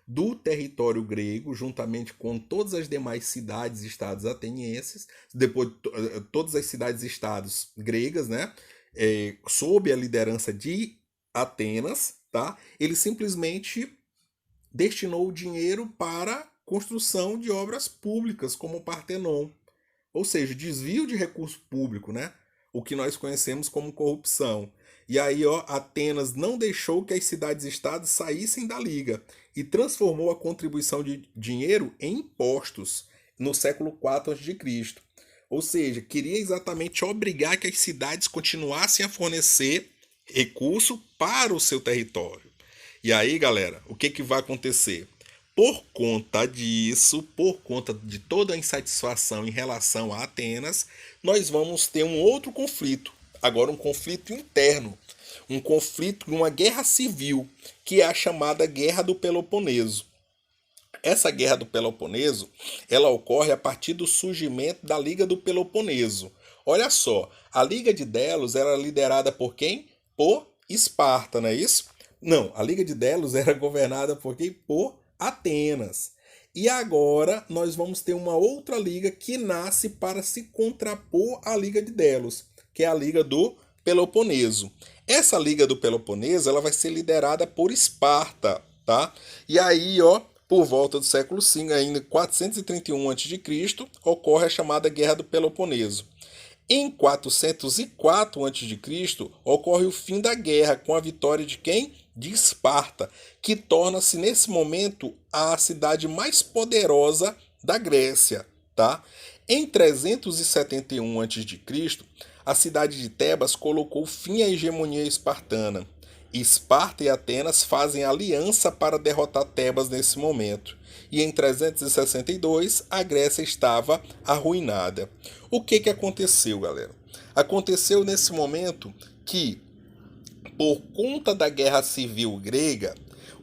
do território grego, juntamente com todas as demais cidades e estados atenienses, depois todas as cidades e estados gregas, né, sob a liderança de Atenas, tá? Ele simplesmente destinou o dinheiro para construção de obras públicas, como o Partenon. Ou seja, desvio de recurso público, né? O que nós conhecemos como corrupção. E aí, ó, Atenas não deixou que as cidades-estados saíssem da liga e transformou a contribuição de dinheiro em impostos no século IV a.C. Ou seja, queria exatamente obrigar que as cidades continuassem a fornecer recurso para o seu território. E aí, galera, o que, que vai acontecer? Por conta disso, por conta de toda a insatisfação em relação a Atenas, nós vamos ter um outro conflito, agora um conflito interno, um conflito, uma guerra civil, que é a chamada Guerra do Peloponeso. Essa Guerra do Peloponeso, ela ocorre a partir do surgimento da Liga do Peloponeso. Olha só, a Liga de Delos era liderada por quem? Por Esparta, não é isso? Não, a Liga de Delos era governada por quem? Por Atenas. E agora nós vamos ter uma outra liga que nasce para se contrapor à Liga de Delos, que é a Liga do Peloponeso. Essa Liga do Peloponeso, ela vai ser liderada por Esparta, tá? E aí, ó, por volta do século V, ainda 431 a.C., ocorre a chamada Guerra do Peloponeso. Em 404 a.C., ocorre o fim da guerra com a vitória de quem? De Esparta, que torna-se nesse momento a cidade mais poderosa da Grécia, tá? Em 371 a.C., a cidade de Tebas colocou fim à hegemonia espartana. Esparta e Atenas fazem aliança para derrotar Tebas nesse momento. E em 362, a Grécia estava arruinada. O que aconteceu, galera? Aconteceu nesse momento que, por conta da guerra civil grega,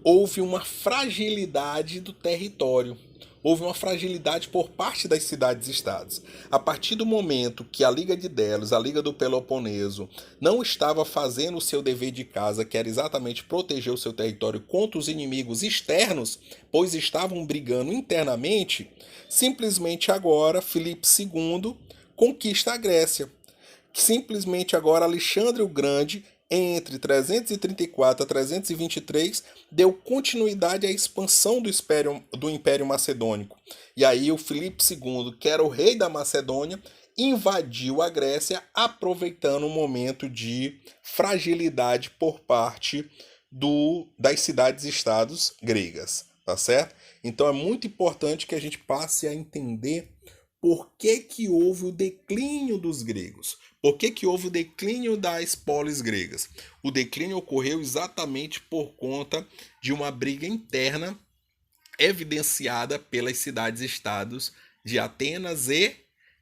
houve uma fragilidade do território. Houve uma fragilidade por parte das cidades-estados. A partir do momento que a Liga de Delos, a Liga do Peloponeso, não estava fazendo o seu dever de casa, que era exatamente proteger o seu território contra os inimigos externos, pois estavam brigando internamente, simplesmente agora Filipe II conquista a Grécia. Simplesmente agora Alexandre o Grande, entre 334 a 323, deu continuidade à expansão do Império Macedônico. E aí o Filipe II, que era o rei da Macedônia, invadiu a Grécia, aproveitando um momento de fragilidade por parte das cidades-estados gregas, tá certo? Então é muito importante que a gente passe a entender por que houve o declínio dos gregos. Por que houve o declínio das polis gregas? O declínio ocorreu exatamente por conta de uma briga interna evidenciada pelas cidades-estados de Atenas e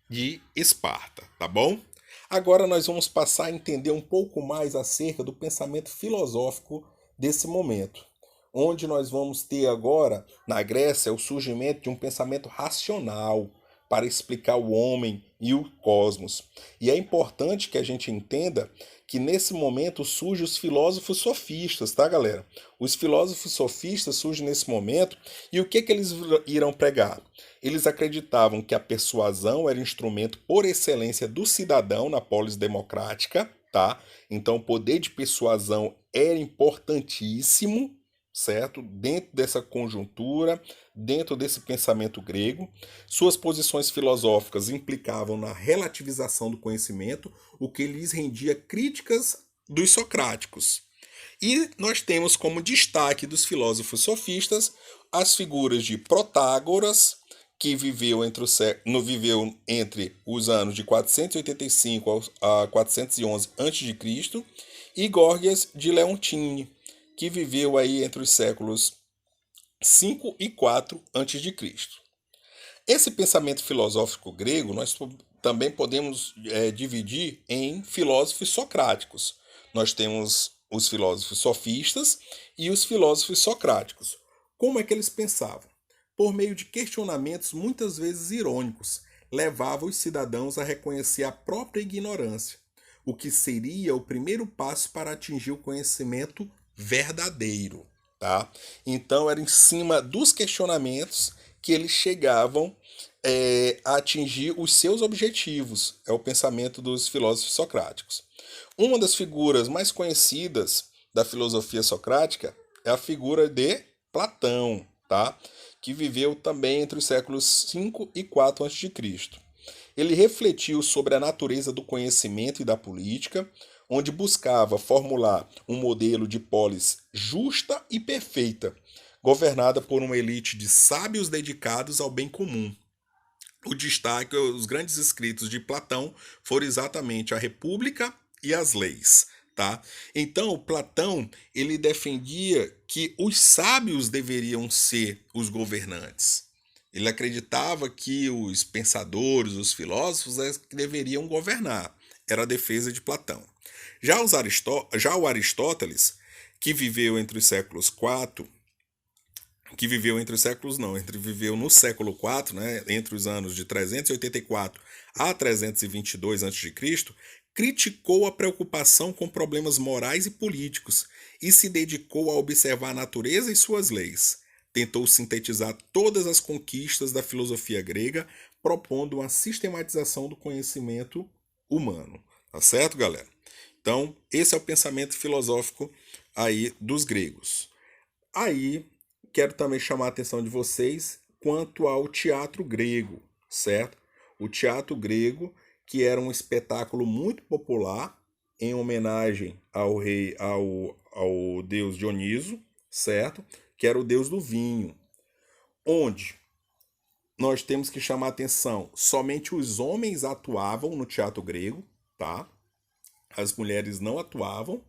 de Esparta, tá bom? Agora nós vamos passar a entender um pouco mais acerca do pensamento filosófico desse momento, onde nós vamos ter agora, na Grécia, o surgimento de um pensamento racional, para explicar o homem e o cosmos. E é importante que a gente entenda que nesse momento surgem os filósofos sofistas, tá, galera? Os filósofos sofistas surgem nesse momento e o que eles irão pregar? Eles acreditavam que a persuasão era instrumento por excelência do cidadão na polis democrática, tá? Então o poder de persuasão era importantíssimo, certo? Dentro dessa conjuntura, dentro desse pensamento grego, suas posições filosóficas implicavam na relativização do conhecimento, o que lhes rendia críticas dos socráticos. E nós temos como destaque dos filósofos sofistas as figuras de Protágoras, que viveu entre os anos de 485 a 411 a.C., e Górgias de Leontini, que viveu aí entre os séculos 5 e 4 a.C. Esse pensamento filosófico grego nós também podemos dividir em filósofos socráticos. Nós temos os filósofos sofistas e os filósofos socráticos. Como é que eles pensavam? Por meio de questionamentos muitas vezes irônicos, levava os cidadãos a reconhecer a própria ignorância, o que seria o primeiro passo para atingir o conhecimento verdadeiro. Tá? Então era em cima dos questionamentos que eles chegavam a atingir os seus objetivos. É o pensamento dos filósofos socráticos. Uma das figuras mais conhecidas da filosofia socrática é a figura de Platão, tá? Que viveu também entre os séculos 5 e 4 a.C. Ele refletiu sobre a natureza do conhecimento e da política, onde buscava formular um modelo de polis justa e perfeita, governada por uma elite de sábios dedicados ao bem comum. O destaque, os grandes escritos de Platão foram exatamente a República e as Leis. Tá? Então, Platão ele defendia que os sábios deveriam ser os governantes. Ele acreditava que os pensadores, os filósofos deveriam governar. Era a defesa de Platão. Já o Aristóteles, que viveu entre os séculos 4, viveu no século 4, né, entre os anos de 384 a 322 a.C., criticou a preocupação com problemas morais e políticos e se dedicou a observar a natureza e suas leis. Tentou sintetizar todas as conquistas da filosofia grega, propondo uma sistematização do conhecimento humano. Tá certo, galera? Então, esse é o pensamento filosófico aí dos gregos. Aí, quero também chamar a atenção de vocês quanto ao teatro grego, certo? O teatro grego, que era um espetáculo muito popular em homenagem ao deus Dioniso, certo? Que era o deus do vinho, onde nós temos que chamar a atenção, somente os homens atuavam no teatro grego, tá? As mulheres não atuavam,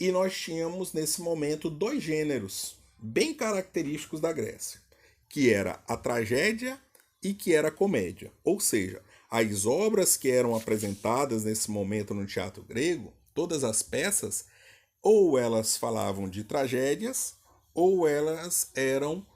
e nós tínhamos nesse momento dois gêneros bem característicos da Grécia, que era a tragédia e que era a comédia. Ou seja, as obras que eram apresentadas nesse momento no teatro grego, todas as peças, ou elas falavam de tragédias, ou elas eram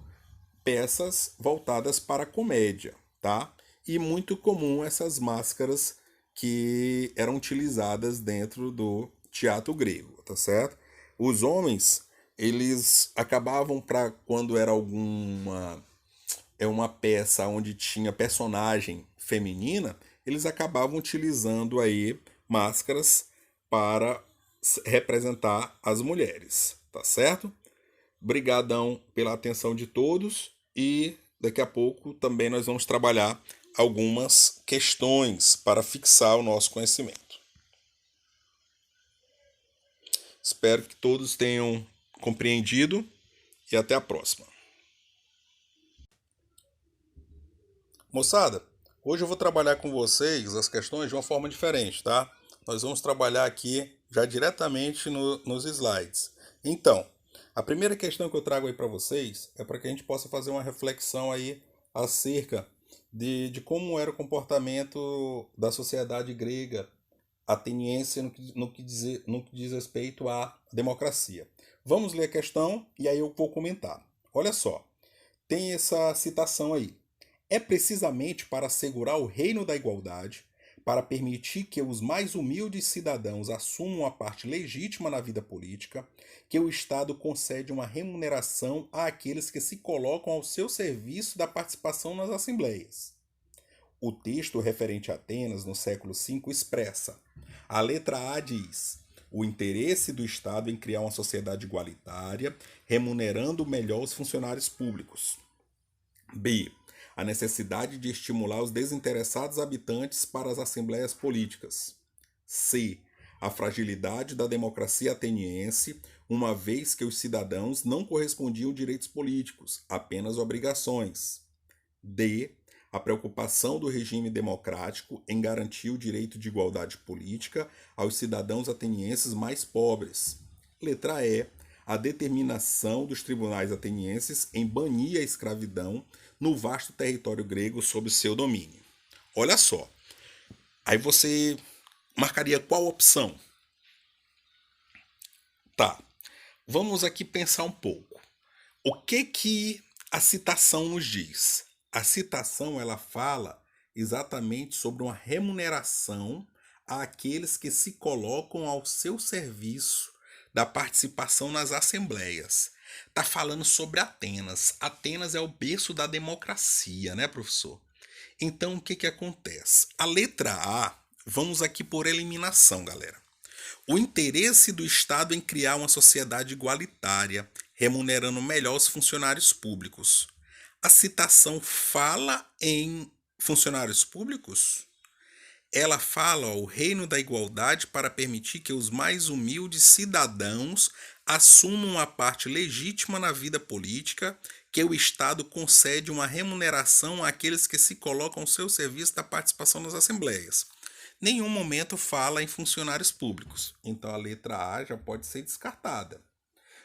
peças voltadas para a comédia, tá? E muito comum essas máscaras que eram utilizadas dentro do teatro grego, tá certo? Os homens, eles acabavam para quando era uma peça onde tinha personagem feminina, eles acabavam utilizando aí máscaras para representar as mulheres, tá certo? Brigadão pela atenção de todos e daqui a pouco também nós vamos trabalhar algumas questões para fixar o nosso conhecimento. Espero que todos tenham compreendido e até a próxima. Moçada, hoje eu vou trabalhar com vocês as questões de uma forma diferente, tá? Nós vamos trabalhar aqui já diretamente nos slides. Então, a primeira questão que eu trago aí para vocês é para que a gente possa fazer uma reflexão aí acerca de como era o comportamento da sociedade grega ateniense no que diz respeito à democracia. Vamos ler a questão e aí eu vou comentar. Olha só, tem essa citação aí. É precisamente para assegurar o reino da igualdade, para permitir que os mais humildes cidadãos assumam a parte legítima na vida política, que o Estado concede uma remuneração àqueles que se colocam ao seu serviço da participação nas assembleias. O texto referente a Atenas no século V expressa. A letra A diz: o interesse do Estado em criar uma sociedade igualitária, remunerando melhor os funcionários públicos. B. A necessidade de estimular os desinteressados habitantes para as assembleias políticas. C. A fragilidade da democracia ateniense, uma vez que os cidadãos não correspondiam direitos políticos, apenas obrigações. D. A preocupação do regime democrático em garantir o direito de igualdade política aos cidadãos atenienses mais pobres. Letra E. A determinação dos tribunais atenienses em banir a escravidão no vasto território grego sob seu domínio. Olha só. Aí você marcaria qual opção? Tá. Vamos aqui pensar um pouco. O que a citação nos diz? A citação ela fala exatamente sobre uma remuneração àqueles que se colocam ao seu serviço da participação nas assembleias. Está falando sobre Atenas. Atenas é o berço da democracia, né, professor? Então, o que acontece? A letra A, vamos aqui por eliminação, galera. O interesse do Estado em criar uma sociedade igualitária, remunerando melhor os funcionários públicos. A citação fala em funcionários públicos? Ela fala o reino da igualdade para permitir que os mais humildes cidadãos assumam uma parte legítima na vida política, que o Estado concede uma remuneração àqueles que se colocam ao seu serviço da participação nas assembleias. Nenhum momento fala em funcionários públicos, então a letra A já pode ser descartada.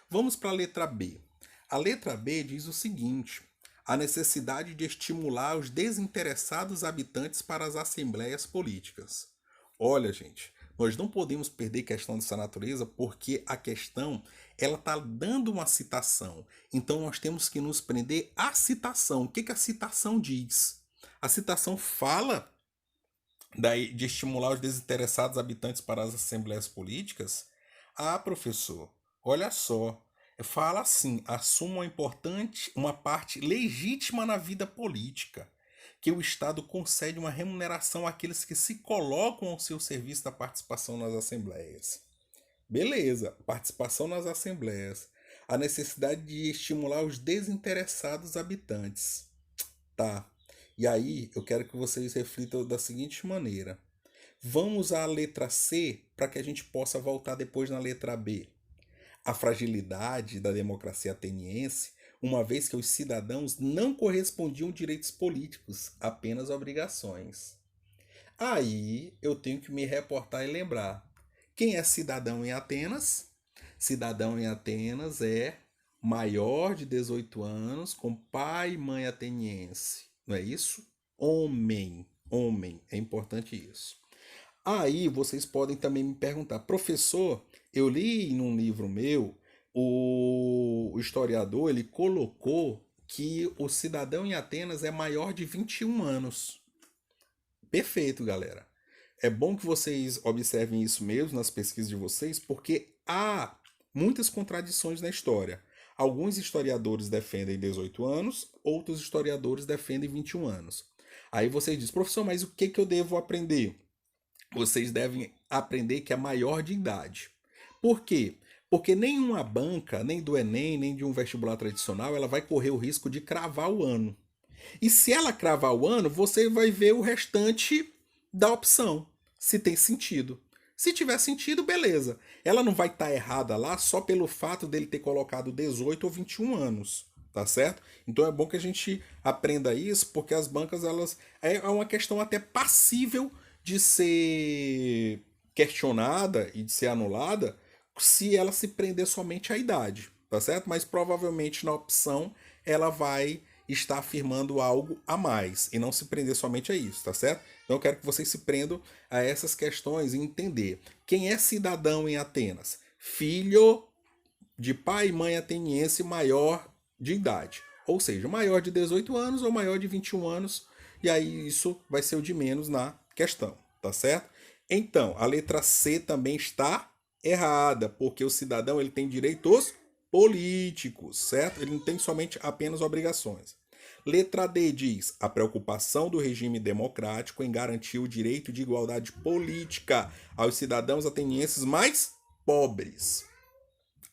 Vamos para a letra B. A letra B diz o seguinte: a necessidade de estimular os desinteressados habitantes para as assembleias políticas. Olha, gente, nós não podemos perder questão dessa natureza porque a questão ela está dando uma citação. Então nós temos que nos prender à citação. O que a citação diz? A citação fala de estimular os desinteressados habitantes para as assembleias políticas? Ah, professor, olha só. Fala assim: assuma uma parte legítima na vida política, que o Estado concede uma remuneração àqueles que se colocam ao seu serviço da participação nas assembleias. Beleza, participação nas assembleias. A necessidade de estimular os desinteressados habitantes. Tá. E aí, eu quero que vocês reflitam da seguinte maneira. Vamos à letra C para que a gente possa voltar depois na letra B. A fragilidade da democracia ateniense, uma vez que os cidadãos não correspondiam direitos políticos, apenas obrigações. Aí eu tenho que me reportar e lembrar. Quem é cidadão em Atenas? Cidadão em Atenas é maior de 18 anos, com pai e mãe ateniense. Não é isso? Homem. Homem. É importante isso. Aí vocês podem também me perguntar, professor, eu li num livro meu, o historiador ele colocou que o cidadão em Atenas é maior de 21 anos. Perfeito, galera. É bom que vocês observem isso mesmo nas pesquisas de vocês, porque há muitas contradições na história. Alguns historiadores defendem 18 anos, outros historiadores defendem 21 anos. Aí vocês dizem, professor, mas o que eu devo aprender? Vocês devem aprender que é maior de idade. Por quê? Porque nenhuma banca, nem do Enem, nem de um vestibular tradicional, ela vai correr o risco de cravar o ano. E se ela cravar o ano, você vai ver o restante da opção, se tem sentido. Se tiver sentido, beleza. Ela não vai estar errada lá só pelo fato dele ter colocado 18 ou 21 anos, tá certo? Então é bom que a gente aprenda isso, porque as bancas, elas é uma questão até passível de ser questionada e de ser anulada se ela se prender somente à idade, tá certo? Mas provavelmente na opção ela vai estar afirmando algo a mais e não se prender somente a isso, tá certo? Então eu quero que vocês se prendam a essas questões e entender quem é cidadão em Atenas? Filho de pai e mãe ateniense maior de idade, ou seja, maior de 18 anos ou maior de 21 anos, e aí isso vai ser o de menos na questão, tá certo? Então, a letra C também está errada, porque o cidadão ele tem direitos políticos, certo? Ele não tem somente apenas obrigações. Letra D diz: a preocupação do regime democrático em garantir o direito de igualdade política aos cidadãos atenienses mais pobres.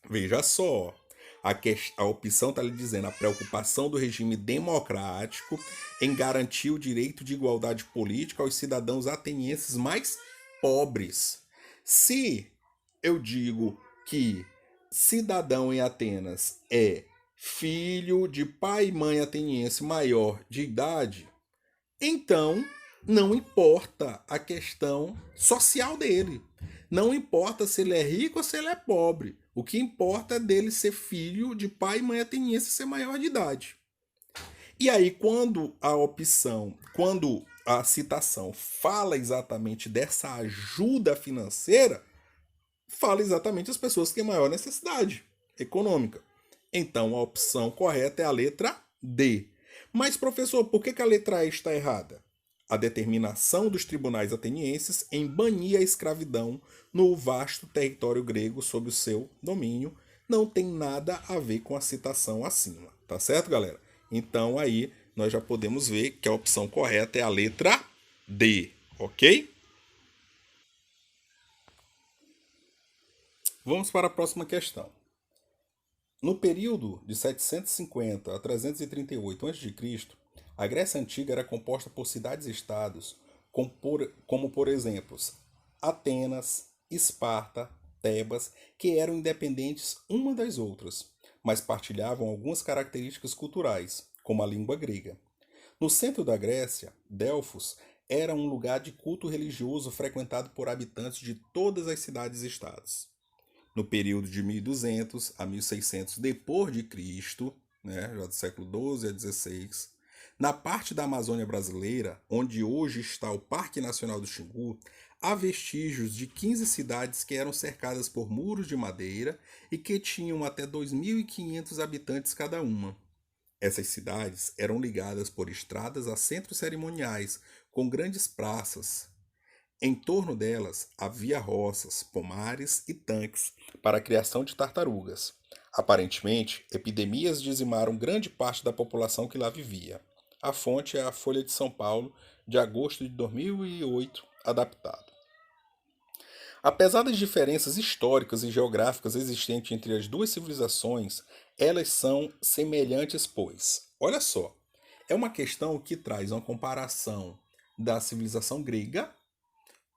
Veja só, a opção está lhe dizendo a preocupação do regime democrático em garantir o direito de igualdade política aos cidadãos atenienses mais pobres. Se eu digo que cidadão em Atenas é filho de pai e mãe ateniense maior de idade, então não importa a questão social dele. Não importa se ele é rico ou se ele é pobre. O que importa é dele ser filho de pai e mãe ateniense e ser maior de idade. E aí, quando a citação fala exatamente dessa ajuda financeira, fala exatamente as pessoas que têm maior necessidade econômica. Então, a opção correta é a letra D. Mas, professor, por que a letra E está errada? A determinação dos tribunais atenienses em banir a escravidão no vasto território grego sob o seu domínio não tem nada a ver com a citação acima. Tá certo, galera? Então, aí, nós já podemos ver que a opção correta é a letra D, ok? Vamos para a próxima questão. No período de 750 a 338 a.C., a Grécia Antiga era composta por cidades-estados, como por exemplo Atenas, Esparta, Tebas, que eram independentes uma das outras, mas partilhavam algumas características culturais, como a língua grega. No centro da Grécia, Delfos era um lugar de culto religioso frequentado por habitantes de todas as cidades-estados. No período de 1200 a 1600 depois de Cristo, né, já do século 12 a 16, na parte da Amazônia brasileira, onde hoje está o Parque Nacional do Xingu, há vestígios de 15 cidades que eram cercadas por muros de madeira e que tinham até 2.500 habitantes cada uma. Essas cidades eram ligadas por estradas a centros cerimoniais, com grandes praças. Em torno delas havia roças, pomares e tanques para a criação de tartarugas. Aparentemente, epidemias dizimaram grande parte da população que lá vivia. A fonte é a Folha de São Paulo, de agosto de 2008, adaptado. Apesar das diferenças históricas e geográficas existentes entre as duas civilizações, elas são semelhantes, pois, olha só, é uma questão que traz uma comparação da civilização grega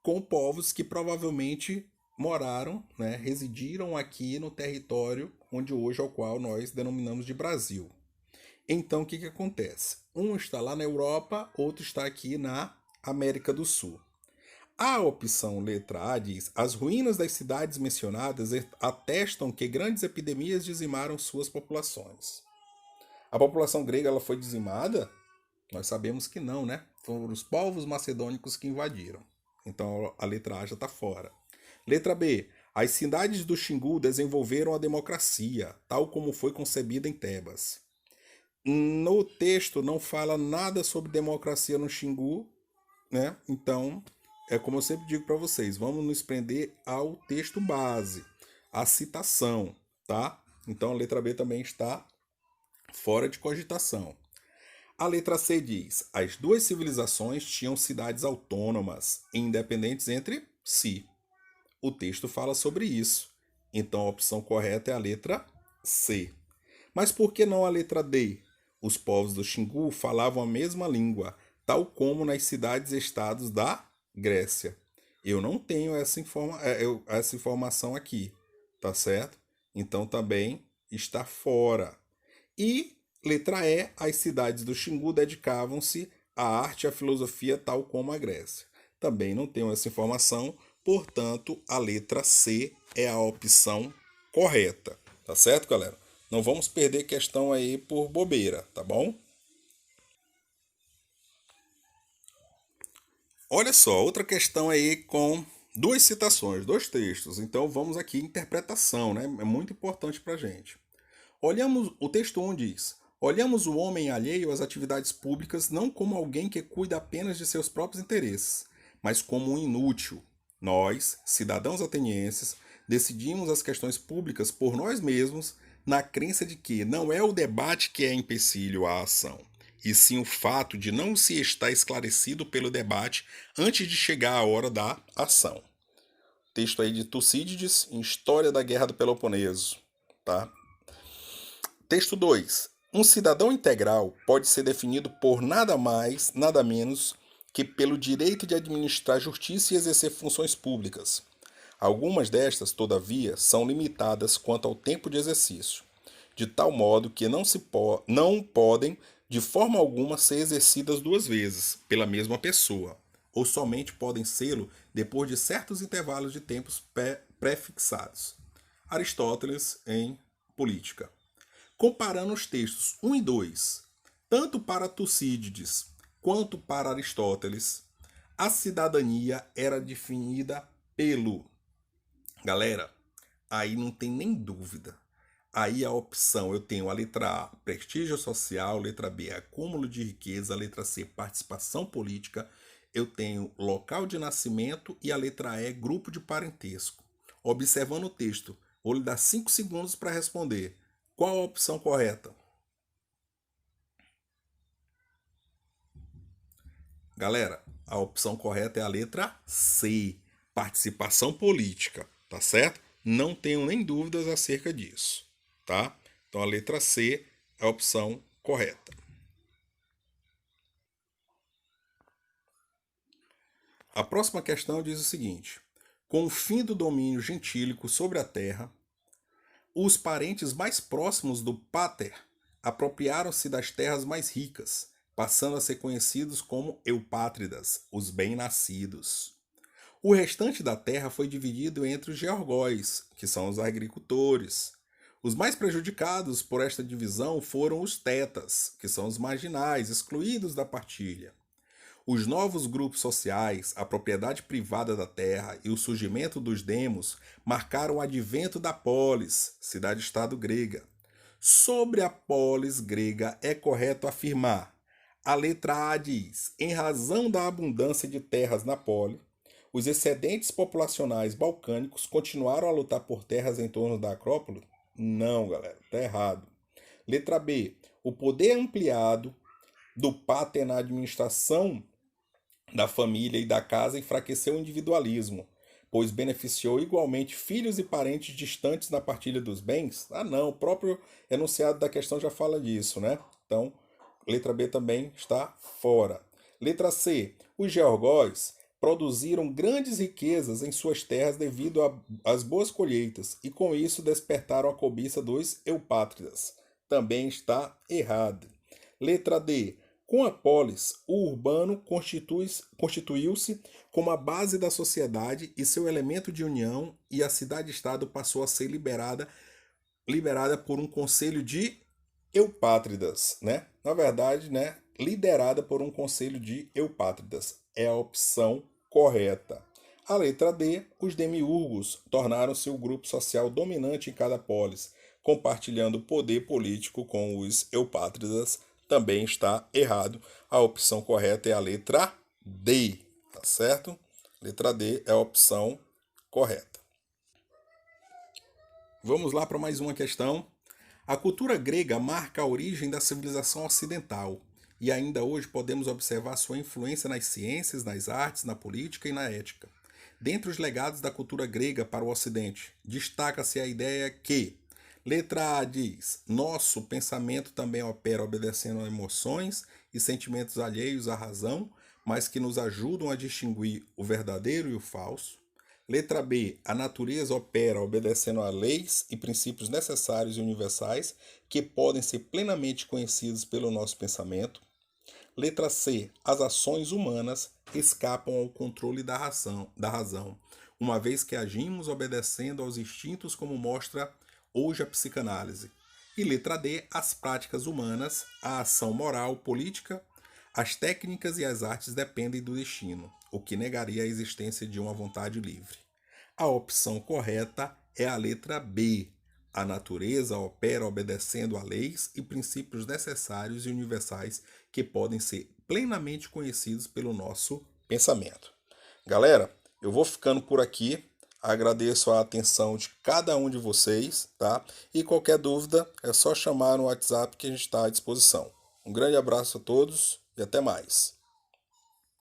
com povos que provavelmente moraram, né, residiram aqui no território onde hoje é o qual nós denominamos de Brasil. Então, o que acontece? Um está lá na Europa, outro está aqui na América do Sul. A opção letra A diz: as ruínas das cidades mencionadas atestam que grandes epidemias dizimaram suas populações. A população grega ela foi dizimada? Nós sabemos que não, né? Foram os povos macedônicos que invadiram. Então a letra A já está fora. Letra B. As cidades do Xingu desenvolveram a democracia, tal como foi concebida em Tebas. No texto não fala nada sobre democracia no Xingu, né? Então, é como eu sempre digo para vocês, vamos nos prender ao texto base, à citação, tá? Então a letra B também está fora de cogitação. A letra C diz: as duas civilizações tinham cidades autônomas e independentes entre si. O texto fala sobre isso. Então a opção correta é a letra C. Mas por que não a letra D? Os povos do Xingu falavam a mesma língua, tal como nas cidades-estados da Grécia. Eu não tenho essa informação aqui, tá certo? Então também está fora. E letra E, as cidades do Xingu dedicavam-se à arte e à filosofia, tal como a Grécia. Também não tenho essa informação, portanto, a letra C é a opção correta. Tá certo, galera? Não vamos perder questão aí por bobeira, tá bom? Olha só, outra questão aí com duas citações, dois textos. Então vamos aqui interpretação, né? É muito importante pra gente. Olhamos o texto 1 diz: olhamos o homem alheio às atividades públicas não como alguém que cuida apenas de seus próprios interesses, mas como um inútil. Nós, cidadãos atenienses, decidimos as questões públicas por nós mesmos, na crença de que não é o debate que é empecilho à ação, e sim o fato de não se estar esclarecido pelo debate antes de chegar a hora da ação. texto aí de Tucídides em História da Guerra do Peloponeso, tá? Texto 2. Um cidadão integral pode ser definido por nada mais, nada menos que pelo direito de administrar justiça e exercer funções públicas. Algumas destas, todavia, são limitadas quanto ao tempo de exercício, de tal modo que não podem, de forma alguma, ser exercidas duas vezes pela mesma pessoa, ou somente podem sê-lo depois de certos intervalos de tempos pré-fixados. Aristóteles em Política. Comparando os textos 1 e 2, tanto para Tucídides quanto para Aristóteles, a cidadania era definida pelo. Galera, aí não tem nem dúvida. Aí a opção, eu tenho a letra A, prestígio social, letra B, acúmulo de riqueza, letra C, participação política, eu tenho local de nascimento e a letra E, grupo de parentesco. Observando o texto, vou lhe dar 5 segundos para responder. Qual a opção correta? Galera, a opção correta é a letra C, participação política, tá certo? Não tenho nem dúvidas acerca disso, tá? Então a letra C é a opção correta. A próxima questão diz o seguinte: com o fim do domínio gentílico sobre a terra, os parentes mais próximos do pater apropriaram-se das terras mais ricas, passando a ser conhecidos como eupátridas, os bem-nascidos. O restante da terra foi dividido entre os georgóis, que são os agricultores. Os mais prejudicados por esta divisão foram os tetas, que são os marginais, excluídos da partilha. Os novos grupos sociais, a propriedade privada da terra e o surgimento dos demos marcaram o advento da polis, cidade-estado grega. Sobre a polis grega é correto afirmar: a letra A diz, em razão da abundância de terras na polis, os excedentes populacionais balcânicos continuaram a lutar por terras em torno da Acrópole? Não, galera, tá errado. Letra B, o poder ampliado do pater na administração da família e da casa enfraqueceu o individualismo, pois beneficiou igualmente filhos e parentes distantes na partilha dos bens? Ah, não, o próprio enunciado da questão já fala disso, né? Então, letra B também está fora. Letra C, os georgóis produziram grandes riquezas em suas terras devido às boas colheitas e com isso despertaram a cobiça dos eupátridas. Também está errado. Letra D, com a polis, o urbano constituiu-se como a base da sociedade e seu elemento de união, e a cidade-estado passou a ser liberada por um conselho de eupátridas, né? Na verdade, né, liderada por um conselho de eupátridas. É a opção correta. A letra D, os demiurgos tornaram-se o grupo social dominante em cada polis, compartilhando poder político com os eupátridas. Também está errado. A opção correta é a letra D, tá certo? Letra D é a opção correta. Vamos lá para mais uma questão. A cultura grega marca a origem da civilização ocidental e ainda hoje podemos observar sua influência nas ciências, nas artes, na política e na ética. Dentre os legados da cultura grega para o Ocidente, destaca-se a ideia que, letra A diz, nosso pensamento também opera obedecendo a emoções e sentimentos alheios à razão, mas que nos ajudam a distinguir o verdadeiro e o falso. Letra B, a natureza opera obedecendo a leis e princípios necessários e universais que podem ser plenamente conhecidos pelo nosso pensamento. Letra C, as ações humanas escapam ao controle da razão, uma vez que agimos obedecendo aos instintos, como mostra hoje a psicanálise. E letra D, as práticas humanas, a ação moral, política, as técnicas e as artes dependem do destino, o que negaria a existência de uma vontade livre. A opção correta é a letra B. A natureza opera obedecendo a leis e princípios necessários e universais que podem ser plenamente conhecidos pelo nosso pensamento. Galera, eu vou ficando por aqui. Agradeço a atenção de cada um de vocês, tá? E qualquer dúvida é só chamar no WhatsApp que a gente está à disposição. Um grande abraço a todos e até mais.